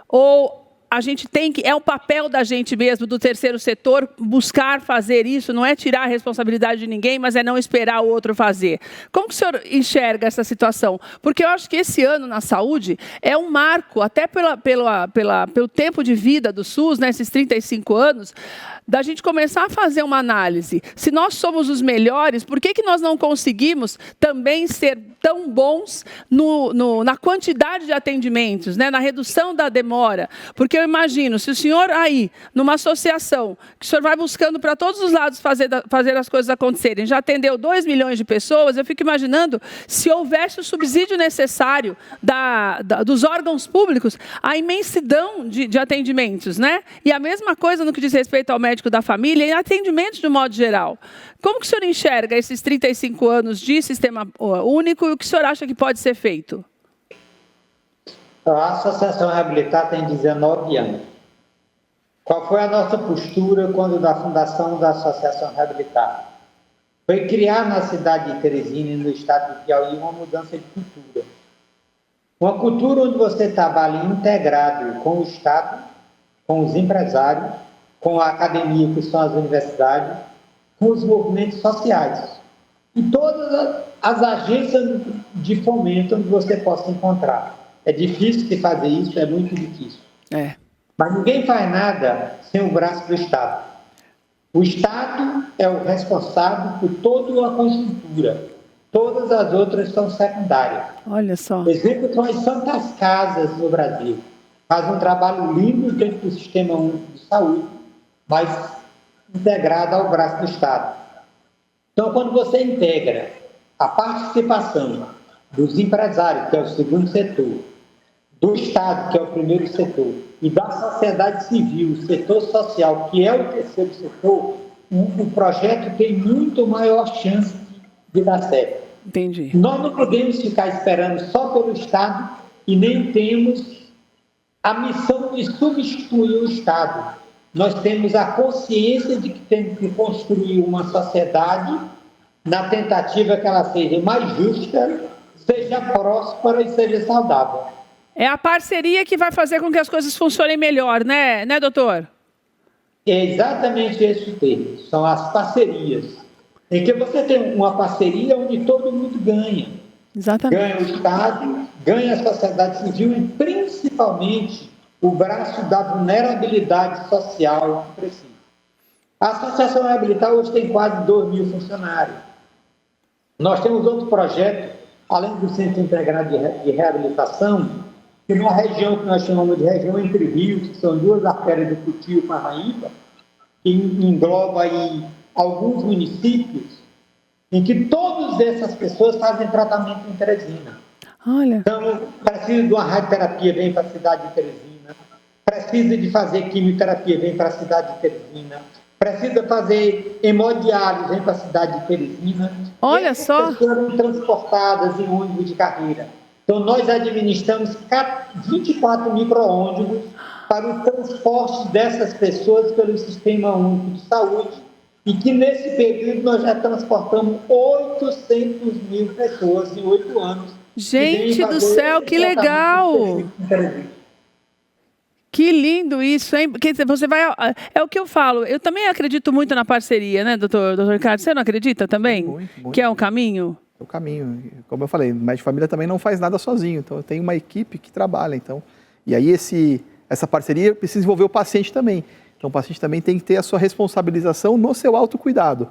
Ou a gente tem que, é o papel da gente mesmo, do terceiro setor, buscar fazer isso, não é tirar a responsabilidade de ninguém, mas é não esperar o outro fazer. Como que o senhor enxerga essa situação? Porque eu acho que esse ano na saúde é um marco, até pelo tempo de vida do SUS, nesses 35 anos, da gente começar a fazer uma análise. Se nós somos os melhores, por que nós não conseguimos também ser tão bons na quantidade de atendimentos, né? Na redução da demora? Porque eu imagino, se o senhor aí, numa associação, que o senhor vai buscando para todos os lados fazer as coisas acontecerem, já atendeu 2 milhões de pessoas, eu fico imaginando se houvesse o subsídio necessário dos órgãos públicos, a imensidão de atendimentos, né? E a mesma coisa no que diz respeito ao médico da família e atendimentos de modo geral. Como que o senhor enxerga esses 35 anos de sistema único e o que o senhor acha que pode ser feito? A Associação Reabilitar tem 19 anos. Qual foi a nossa postura quando da fundação da Associação Reabilitar? Foi criar na cidade de Teresina e no estado de Piauí uma mudança de cultura. Uma cultura onde você trabalha integrado com o Estado, com os empresários, com a academia, que são as universidades, com os movimentos sociais e todas as agências de fomento onde você possa encontrar. É difícil de fazer isso, é muito difícil. Mas ninguém faz nada sem o braço do Estado. O Estado é o responsável por toda a conjuntura. Todas as outras são secundárias. Olha só. Exemplo, são as Santas Casas no Brasil. Faz um trabalho lindo dentro do Sistema Único de Saúde, mas integrado ao braço do Estado. Então, quando você integra a participação dos empresários, que é o segundo setor, do Estado, que é o primeiro setor, e da sociedade civil, o setor social, que é o terceiro setor, o projeto tem muito maior chance de dar certo. Entendi. Nós não podemos ficar esperando só pelo Estado e nem temos a missão de substituir o Estado. Nós temos a consciência de que temos que construir uma sociedade na tentativa que ela seja mais justa, seja próspera e seja saudável. É a parceria que vai fazer com que as coisas funcionem melhor, né, doutor? É exatamente esse o termo, são as parcerias. Em que você tem uma parceria onde todo mundo ganha. Exatamente. Ganha o Estado, ganha a sociedade civil e, principalmente, o braço da vulnerabilidade social que precisa. A Associação Reabilitar hoje tem quase 2.000 funcionários. Nós temos outro projeto, além do Centro Integrado de Reabilitação, que numa região que nós chamamos de região Entre Rios, que são 2 artérias do Cuti e Parnaíba, que engloba aí alguns municípios, em que todas essas pessoas fazem tratamento em Teresina. Olha. Então, precisa de uma radioterapia, vem para a cidade de Teresina. Precisa de fazer quimioterapia, vem para a cidade de Teresina. Precisa fazer hemodiálise, vem para a cidade de Teresina. Olha só. As pessoas são transportadas em ônibus de carreira. Então, nós administramos 24 micro-ônibus para o transporte dessas pessoas pelo Sistema Único de Saúde, e que nesse período nós já transportamos 800.000 pessoas em 8 anos. Gente do céu, que legal! Que lindo isso, hein? Porque você vai... É o que eu falo, eu também acredito muito na parceria, né, doutor Ricardo? Você não acredita também? Muito. Que é um caminho? É o caminho. Como eu falei, o médico de família também não faz nada sozinho, então tem uma equipe que trabalha, então... E aí essa parceria precisa envolver o paciente também. Então o paciente também tem que ter a sua responsabilização no seu autocuidado.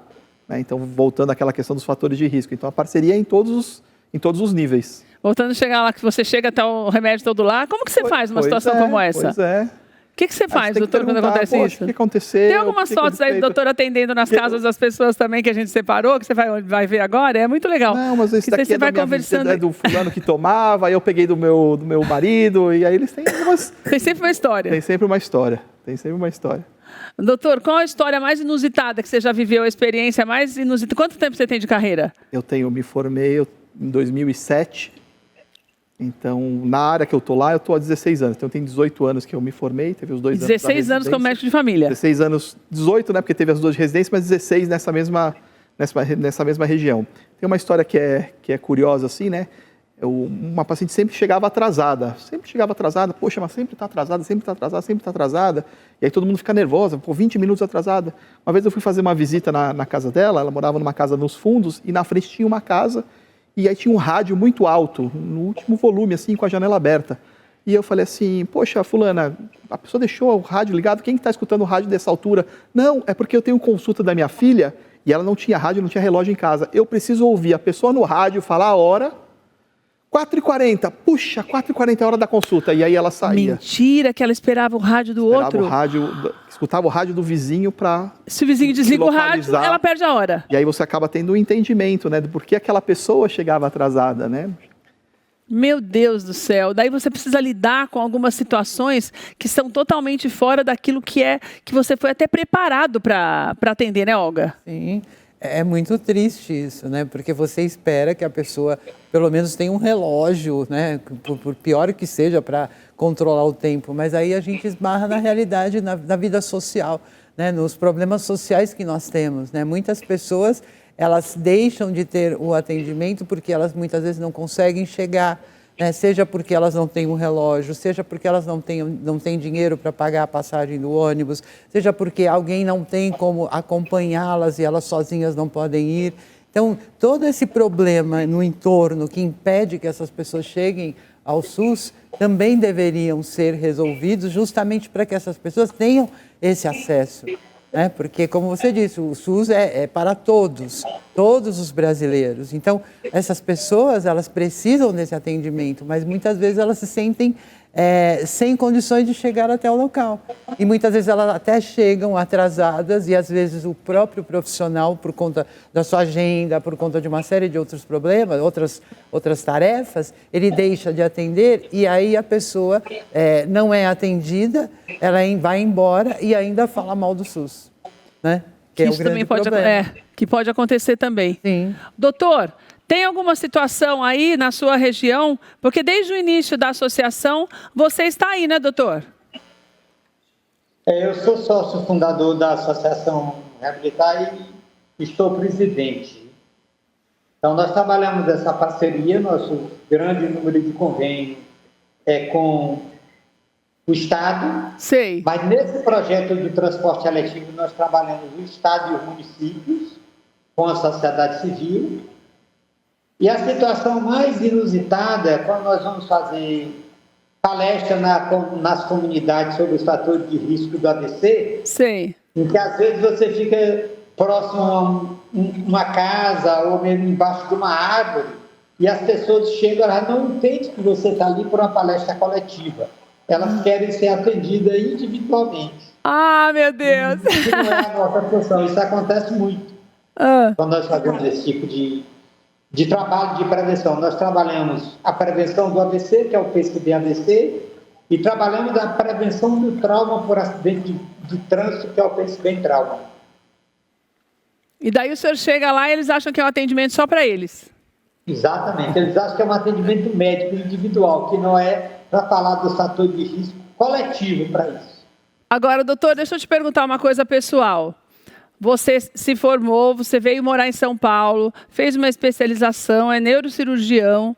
né? Então, voltando àquela questão dos fatores de risco. Então, a parceria é em todos os níveis. Voltando a chegar lá, que você chega até o remédio todo lá, como que você faz numa situação como essa? Pois é. O que você faz, doutor, quando acontece isso? O que aconteceu? Tem algumas fotos aí do doutor atendendo nas casas das pessoas também que a gente separou, que você vai ver agora, é muito legal. Não, mas esse daqui você é vai da minha conversando... vida, é do fulano que tomava, aí eu peguei do meu marido, e aí eles têm algumas... Tem sempre uma história. Tem sempre uma história. Doutor, qual a história mais inusitada que você já viveu, a experiência mais inusitada? Quanto tempo você tem de carreira? Me formei em 2007, então, na área que eu tô lá, eu tô há 16 anos. Então, eu tenho 18 anos que eu me formei, teve os 2 anos 16 anos como médico de família. 16 anos, 18, né, porque teve as 2 de residência, mas 16 nessa mesma região. Tem uma história que é curiosa, assim, né? Uma paciente sempre chegava atrasada, poxa, mas sempre está atrasada, e aí todo mundo fica nervosa, 20 minutos atrasada. Uma vez eu fui fazer uma visita na casa dela, ela morava numa casa nos fundos, e na frente tinha uma casa, e aí tinha um rádio muito alto, no último volume, assim, com a janela aberta. E eu falei assim, poxa, fulana, a pessoa deixou o rádio ligado, quem está escutando o rádio dessa altura? Não, é porque eu tenho consulta da minha filha, e ela não tinha rádio, não tinha relógio em casa. Eu preciso ouvir a pessoa no rádio falar a hora, 4h40, puxa, 4h40 é a hora da consulta. E aí ela saía. Mentira, que ela esperava o rádio do outro. Escutava o rádio do vizinho para... Se o vizinho desliga o rádio, ela perde a hora. E aí você acaba tendo um entendimento, né, do porquê aquela pessoa chegava atrasada, né? Meu Deus do céu. Daí você precisa lidar com algumas situações que são totalmente fora daquilo que você foi até preparado para atender, né, Olga? Sim. É muito triste isso, né? Porque você espera que a pessoa, pelo menos, tenha um relógio, né? Por pior que seja, para controlar o tempo. Mas aí a gente esbarra na realidade, na vida social, né? Nos problemas sociais que nós temos, né? Muitas pessoas, elas deixam de ter o atendimento porque elas muitas vezes não conseguem chegar, né? Seja porque elas não têm um relógio, seja porque elas não têm dinheiro para pagar a passagem do ônibus, seja porque alguém não tem como acompanhá-las e elas sozinhas não podem ir. Então, todo esse problema no entorno que impede que essas pessoas cheguem ao SUS também deveriam ser resolvidos justamente para que essas pessoas tenham esse acesso. Né? Porque, como você disse, o SUS é para todos os brasileiros. Então, essas pessoas, elas precisam desse atendimento, mas muitas vezes elas se sentem sem condições de chegar até o local. E muitas vezes elas até chegam atrasadas e, às vezes, o próprio profissional, por conta da sua agenda, por conta de uma série de outros problemas, outras tarefas, ele deixa de atender e aí a pessoa não é atendida, ela vai embora e ainda fala mal do SUS, né? Que é o grande problema. Que pode acontecer também. Sim. Doutor, tem alguma situação aí na sua região? Porque desde o início da associação, você está aí, né, doutor? Eu sou sócio fundador da Associação Reabilitar e estou presidente. Então, nós trabalhamos essa parceria, nosso grande número de convênio é com o Estado. Sei. Mas nesse projeto do transporte eletivo, nós trabalhamos o Estado e os municípios, com a sociedade civil. E a situação mais inusitada é quando nós vamos fazer palestra nas comunidades sobre os fatores de risco do AVC. Sim. Em que às vezes você fica próximo a uma casa ou mesmo embaixo de uma árvore e as pessoas chegam, elas não entendem que você está ali por uma palestra coletiva. Elas querem ser atendidas individualmente. Ah, meu Deus! Isso não é a nossa função, isso acontece muito. Quando nós fazemos esse tipo de trabalho de prevenção. Nós trabalhamos a prevenção do AVC, que é o PCB-AVC, e trabalhamos a prevenção do trauma por acidente de trânsito, que é o PCB-trauma. E daí o senhor chega lá e eles acham que é um atendimento só para eles? Exatamente. Eles acham que é um atendimento médico individual, que não é para falar do fator de risco coletivo para isso. Agora, doutor, deixa eu te perguntar uma coisa pessoal. Você se formou, você veio morar em São Paulo, fez uma especialização, é neurocirurgião.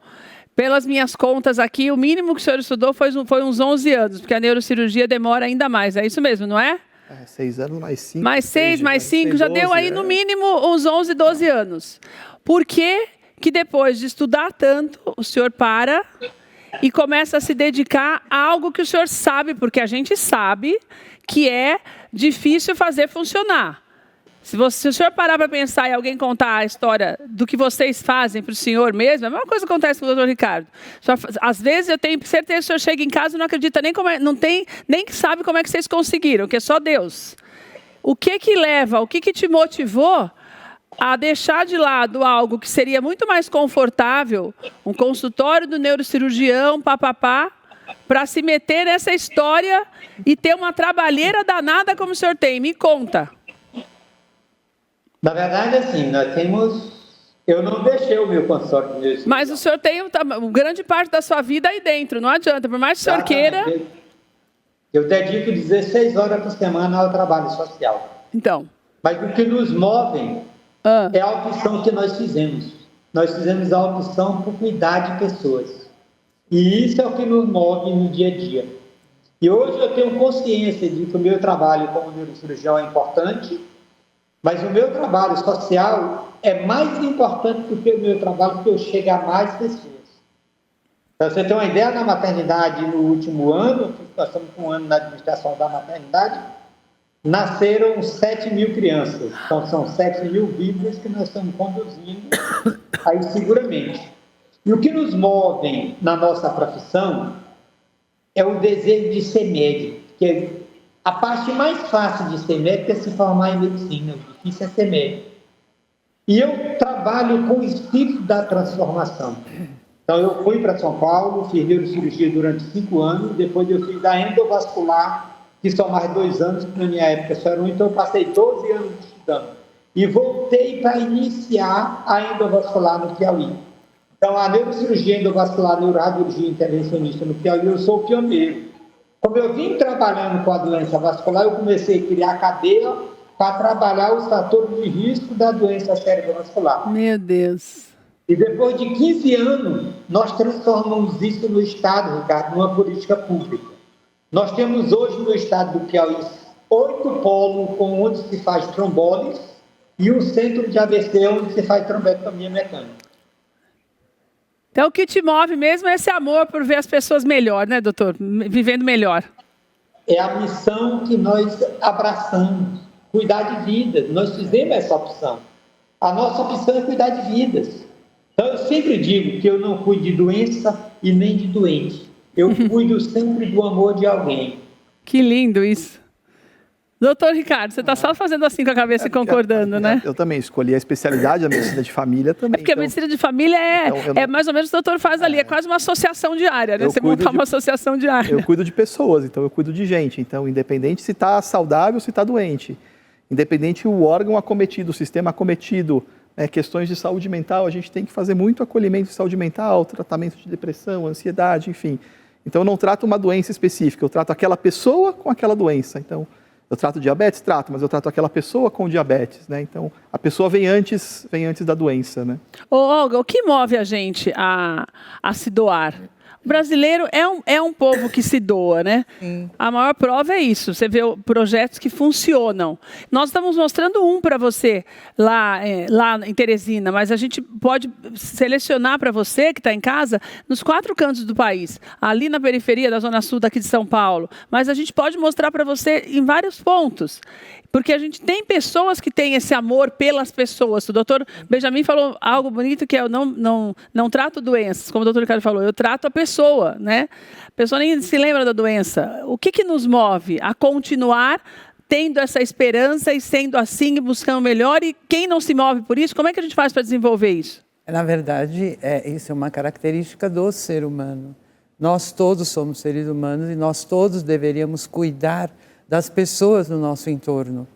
Pelas minhas contas aqui, o mínimo que o senhor estudou foi uns 11 anos, porque a neurocirurgia demora ainda mais. É isso mesmo, não é? 6 anos mais 5. Mais 6, mais 5, já 12, deu aí no mínimo uns 11, 12 anos. Por que depois de estudar tanto, o senhor para e começa a se dedicar a algo que o senhor sabe, porque a gente sabe que é difícil fazer funcionar? Se o senhor parar para pensar e alguém contar a história do que vocês fazem para o senhor mesmo, a mesma coisa acontece com o doutor Ricardo. Às vezes eu tenho certeza que o senhor chega em casa e não acredita nem nem que sabe como é que vocês conseguiram, que é só Deus. O que te motivou a deixar de lado algo que seria muito mais confortável, um consultório do neurocirurgião, para se meter nessa história e ter uma trabalheira danada como o senhor tem? Me conta. Na verdade, assim, eu não deixei o meu consultório do neurocirurgião. Mas o senhor tem grande parte da sua vida aí dentro, não adianta, por mais que o senhor queira... Eu dedico 16 horas por semana ao trabalho social. Então. Mas o que nos move é a opção que nós fizemos. Nós fizemos a opção por cuidar de pessoas. E isso é o que nos move no dia a dia. E hoje eu tenho consciência de que o meu trabalho como neurocirurgião é importante, mas o meu trabalho social é mais importante do que o meu trabalho, porque eu chego a mais pessoas. Para você ter uma ideia, na maternidade, no último ano, nós estamos com um ano na administração da maternidade, nasceram 7.000 crianças. Então, são 7.000 vidas que nós estamos conduzindo aí seguramente. E o que nos move na nossa profissão é o desejo de ser médico, que a parte mais fácil de ser médico é se formar em medicina, o difícil é ser médico. E eu trabalho com o espírito da transformação. Então, eu fui para São Paulo, fiz neurocirurgia durante 5 anos, depois eu fiz a endovascular, que são mais 2 anos, que na minha época só era 1, então eu passei 12 anos estudando. E voltei para iniciar a endovascular no Piauí. Então, a neurocirurgia endovascular, neuroradiologia intervencionista no Piauí, eu sou o pioneiro. Como eu vim trabalhando com a doença vascular, eu comecei a criar cadeia para trabalhar os fatores de risco da doença cerebrovascular. Meu Deus! E depois de 15 anos, nós transformamos isso no Estado, Ricardo, numa política pública. Nós temos hoje no Estado do Piauí 8 polos onde se faz trombólise e um centro de AVC onde se faz trombectomia mecânica. Então, o que te move mesmo é esse amor por ver as pessoas melhor, né, doutor? Vivendo melhor. É a missão que nós abraçamos, cuidar de vidas. Nós fizemos essa opção. A nossa opção é cuidar de vidas. Então, eu sempre digo que eu não cuido de doença e nem de doente. Eu cuido sempre do amor de alguém. Que lindo isso. Doutor Ricardo, você está só fazendo assim com a cabeça e concordando, né? Eu também escolhi a especialidade da medicina de família também. É porque a medicina de família é mais ou menos o que o doutor faz ali, é quase uma associação diária, né? Você montar uma associação diária. Eu cuido de pessoas, então eu cuido de gente. Então, independente se está saudável ou se está doente, independente o órgão acometido, o sistema acometido, questões de saúde mental, a gente tem que fazer muito acolhimento de saúde mental, tratamento de depressão, ansiedade, enfim. Então, eu não trato uma doença específica, eu trato aquela pessoa com aquela doença. Então, eu trato diabetes? Trato, mas eu trato aquela pessoa com diabetes, né? Então, a pessoa vem antes da doença, né? Ô, Olga, o que move a gente a se doar? O brasileiro é um povo que se doa, né? Sim. A maior prova é isso. Você vê projetos que funcionam. Nós estamos mostrando um para você lá em Teresina, mas a gente pode selecionar para você que está em casa nos 4 cantos do país, ali na periferia da Zona Sul daqui de São Paulo. Mas a gente pode mostrar para você em vários pontos. Porque a gente tem pessoas que têm esse amor pelas pessoas. O doutor Benjamin falou algo bonito, que é eu não trato doenças, como o doutor Ricardo falou, eu trato a pessoa, né? A pessoa nem se lembra da doença. O que nos move a continuar tendo essa esperança e sendo assim, buscando melhor? E quem não se move por isso, como é que a gente faz para desenvolver isso? Na verdade, isso é uma característica do ser humano. Nós todos somos seres humanos e nós todos deveríamos cuidar das pessoas no nosso entorno,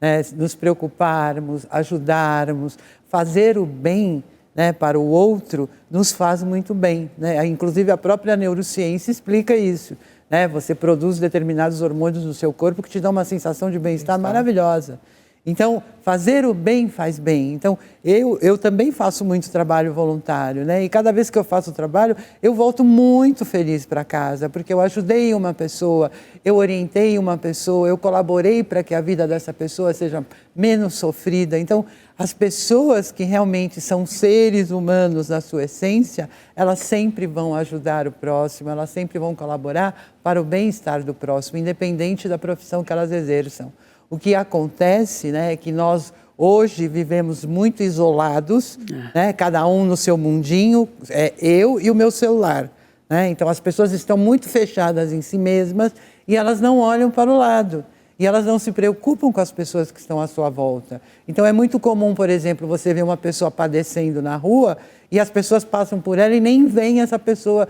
né? Nos preocuparmos, ajudarmos, fazer o bem, né, para o outro nos faz muito bem, né? Inclusive a própria neurociência explica isso, né? Você produz determinados hormônios no seu corpo que te dão uma sensação de bem-estar maravilhosa. Então, fazer o bem faz bem. Então, eu também faço muito trabalho voluntário, né? E cada vez que eu faço o trabalho, eu volto muito feliz para casa, porque eu ajudei uma pessoa, eu orientei uma pessoa, eu colaborei para que a vida dessa pessoa seja menos sofrida. Então, as pessoas que realmente são seres humanos na sua essência, elas sempre vão ajudar o próximo, elas sempre vão colaborar para o bem-estar do próximo, independente da profissão que elas exerçam. O que acontece, né, é que nós hoje vivemos muito isolados, né, cada um no seu mundinho, eu e o meu celular. Né? Então as pessoas estão muito fechadas em si mesmas e elas não olham para o lado. E elas não se preocupam com as pessoas que estão à sua volta. Então é muito comum, por exemplo, você ver uma pessoa padecendo na rua e as pessoas passam por ela e nem veem essa pessoa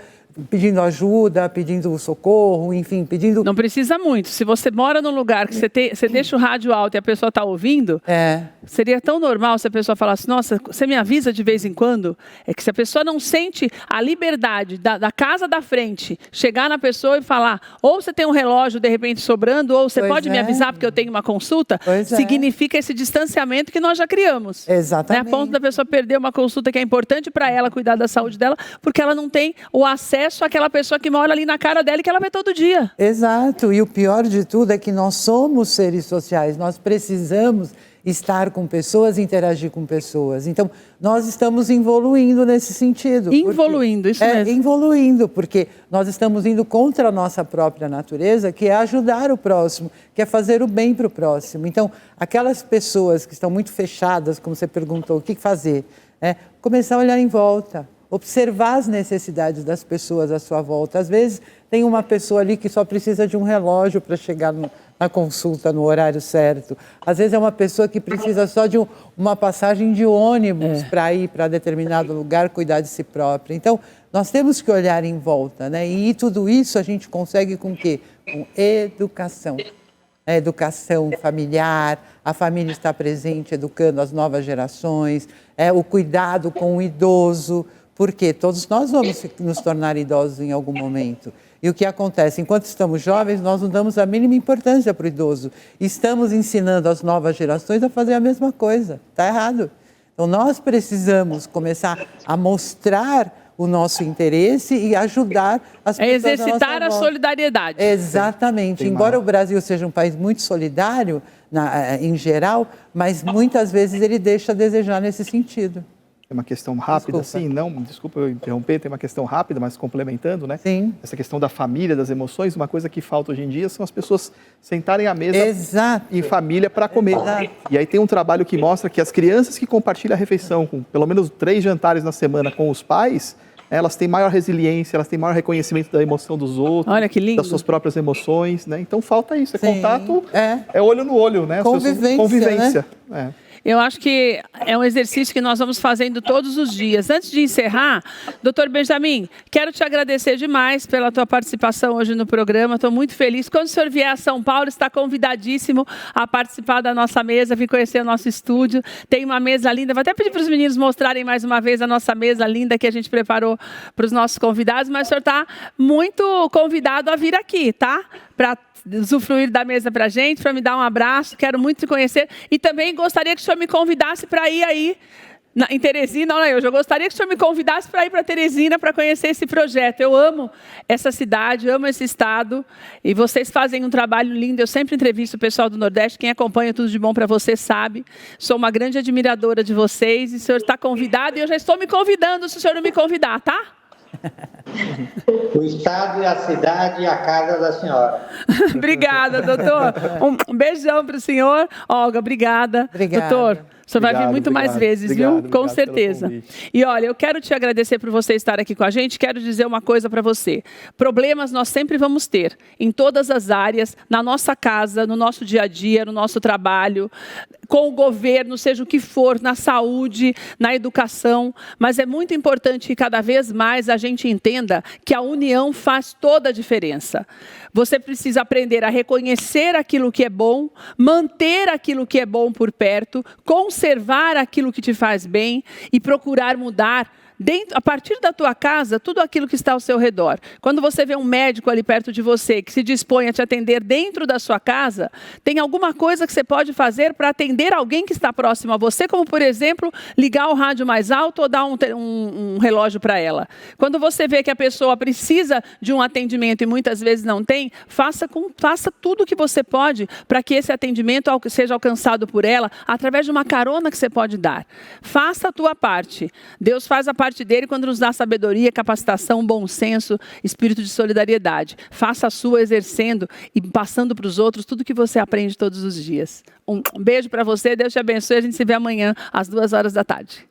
pedindo ajuda, pedindo socorro, enfim, pedindo... Não precisa muito. Se você mora num lugar que você deixa o rádio alto e a pessoa está ouvindo, seria tão normal se a pessoa falasse, nossa, você me avisa de vez em quando? É que se a pessoa não sente a liberdade da casa da frente, chegar na pessoa e falar, ou você tem um relógio de repente sobrando, ou você pode me avisar porque eu tenho uma consulta, significa esse distanciamento que nós já criamos. Exatamente. Né? A ponto da pessoa perder uma consulta que é importante para ela cuidar da saúde dela, porque ela não tem o acesso àquela pessoa que mora ali na cara dela e que ela vê todo dia. Exato, e o pior de tudo é que nós somos seres sociais, nós precisamos estar com pessoas, interagir com pessoas. Então, nós estamos evoluindo nesse sentido. Evoluindo, isso mesmo. Evoluindo, porque nós estamos indo contra a nossa própria natureza, que é ajudar o próximo, que é fazer o bem para o próximo. Então, aquelas pessoas que estão muito fechadas, como você perguntou, o que fazer? Começar a olhar em volta. Observar as necessidades das pessoas à sua volta. Às vezes, tem uma pessoa ali que só precisa de um relógio para chegar na consulta no horário certo. Às vezes, é uma pessoa que precisa só de uma passagem de ônibus para ir para determinado lugar, cuidar de si própria. Então, nós temos que olhar em volta, né? E tudo isso a gente consegue com o quê? Com educação. A educação familiar, a família está presente, educando as novas gerações, o cuidado com o idoso, porque todos nós vamos nos tornar idosos em algum momento. E o que acontece? Enquanto estamos jovens, nós não damos a mínima importância para o idoso. Estamos ensinando as novas gerações a fazer a mesma coisa. Está errado. Então, nós precisamos começar a mostrar o nosso interesse e ajudar as pessoas. Exercitar a solidariedade. Exatamente. Embora o Brasil seja um país muito solidário, em geral, mas muitas vezes ele deixa a desejar nesse sentido. Tem uma questão rápida, desculpa eu interromper, tem uma questão rápida, mas complementando, né? Sim. Essa questão da família, das emoções, uma coisa que falta hoje em dia são as pessoas sentarem à mesa em família para comer. Exato. E aí tem um trabalho que mostra que as crianças que compartilham a refeição com pelo menos 3 jantares na semana com os pais, elas têm maior resiliência, elas têm maior reconhecimento da emoção dos outros, olha que lindo, das suas próprias emoções, né? Então falta isso, contato, é olho no olho, né? Convivência. Né? Eu acho que é um exercício que nós vamos fazendo todos os dias. Antes de encerrar, doutor Benjamin, quero te agradecer demais pela tua participação hoje no programa. Estou muito feliz. Quando o senhor vier a São Paulo, está convidadíssimo a participar da nossa mesa, vir conhecer o nosso estúdio. Tem uma mesa linda. Vou até pedir para os meninos mostrarem mais uma vez a nossa mesa linda que a gente preparou para os nossos convidados. Mas o senhor está muito convidado a vir aqui, tá? Para usufruir da mesa para a gente, para me dar um abraço, quero muito te conhecer. E também gostaria que o senhor me convidasse para ir aí em Teresina. Olha, eu já gostaria que o senhor me convidasse para ir para Teresina para conhecer esse projeto. Eu amo essa cidade, amo esse estado e vocês fazem um trabalho lindo. Eu sempre entrevisto o pessoal do Nordeste, quem acompanha Tudo de Bom para Você sabe. Sou uma grande admiradora de vocês e o senhor está convidado e eu já estou me convidando se o senhor não me convidar, tá? O estado e a cidade e a casa da senhora. Obrigada, doutor. Um beijão para o senhor. Olga, obrigada. Doutor, o senhor vai vir muito mais vezes, viu? Com certeza. E olha, eu quero te agradecer por você estar aqui com a gente. Quero dizer uma coisa para você. Problemas nós sempre vamos ter, em todas as áreas, na nossa casa, no nosso dia a dia, no nosso trabalho, com o governo, seja o que for, na saúde, na educação. Mas é muito importante que cada vez mais a gente entenda que a união faz toda a diferença. Você precisa aprender a reconhecer aquilo que é bom, manter aquilo que é bom por perto, conservar aquilo que te faz bem e procurar mudar a partir da tua casa, tudo aquilo que está ao seu redor. Quando você vê um médico ali perto de você, que se dispõe a te atender dentro da sua casa, tem alguma coisa que você pode fazer para atender alguém que está próximo a você, como, por exemplo, ligar o rádio mais alto ou dar um relógio para ela. Quando você vê que a pessoa precisa de um atendimento e muitas vezes não tem, faça tudo o que você pode para que esse atendimento seja alcançado por ela através de uma carona que você pode dar. Faça a tua parte. Deus faz a parte parte dele quando nos dá sabedoria, capacitação, bom senso, espírito de solidariedade. Faça a sua exercendo e passando para os outros tudo que você aprende todos os dias. Um beijo para você, Deus te abençoe. A gente se vê amanhã às 2 horas da tarde.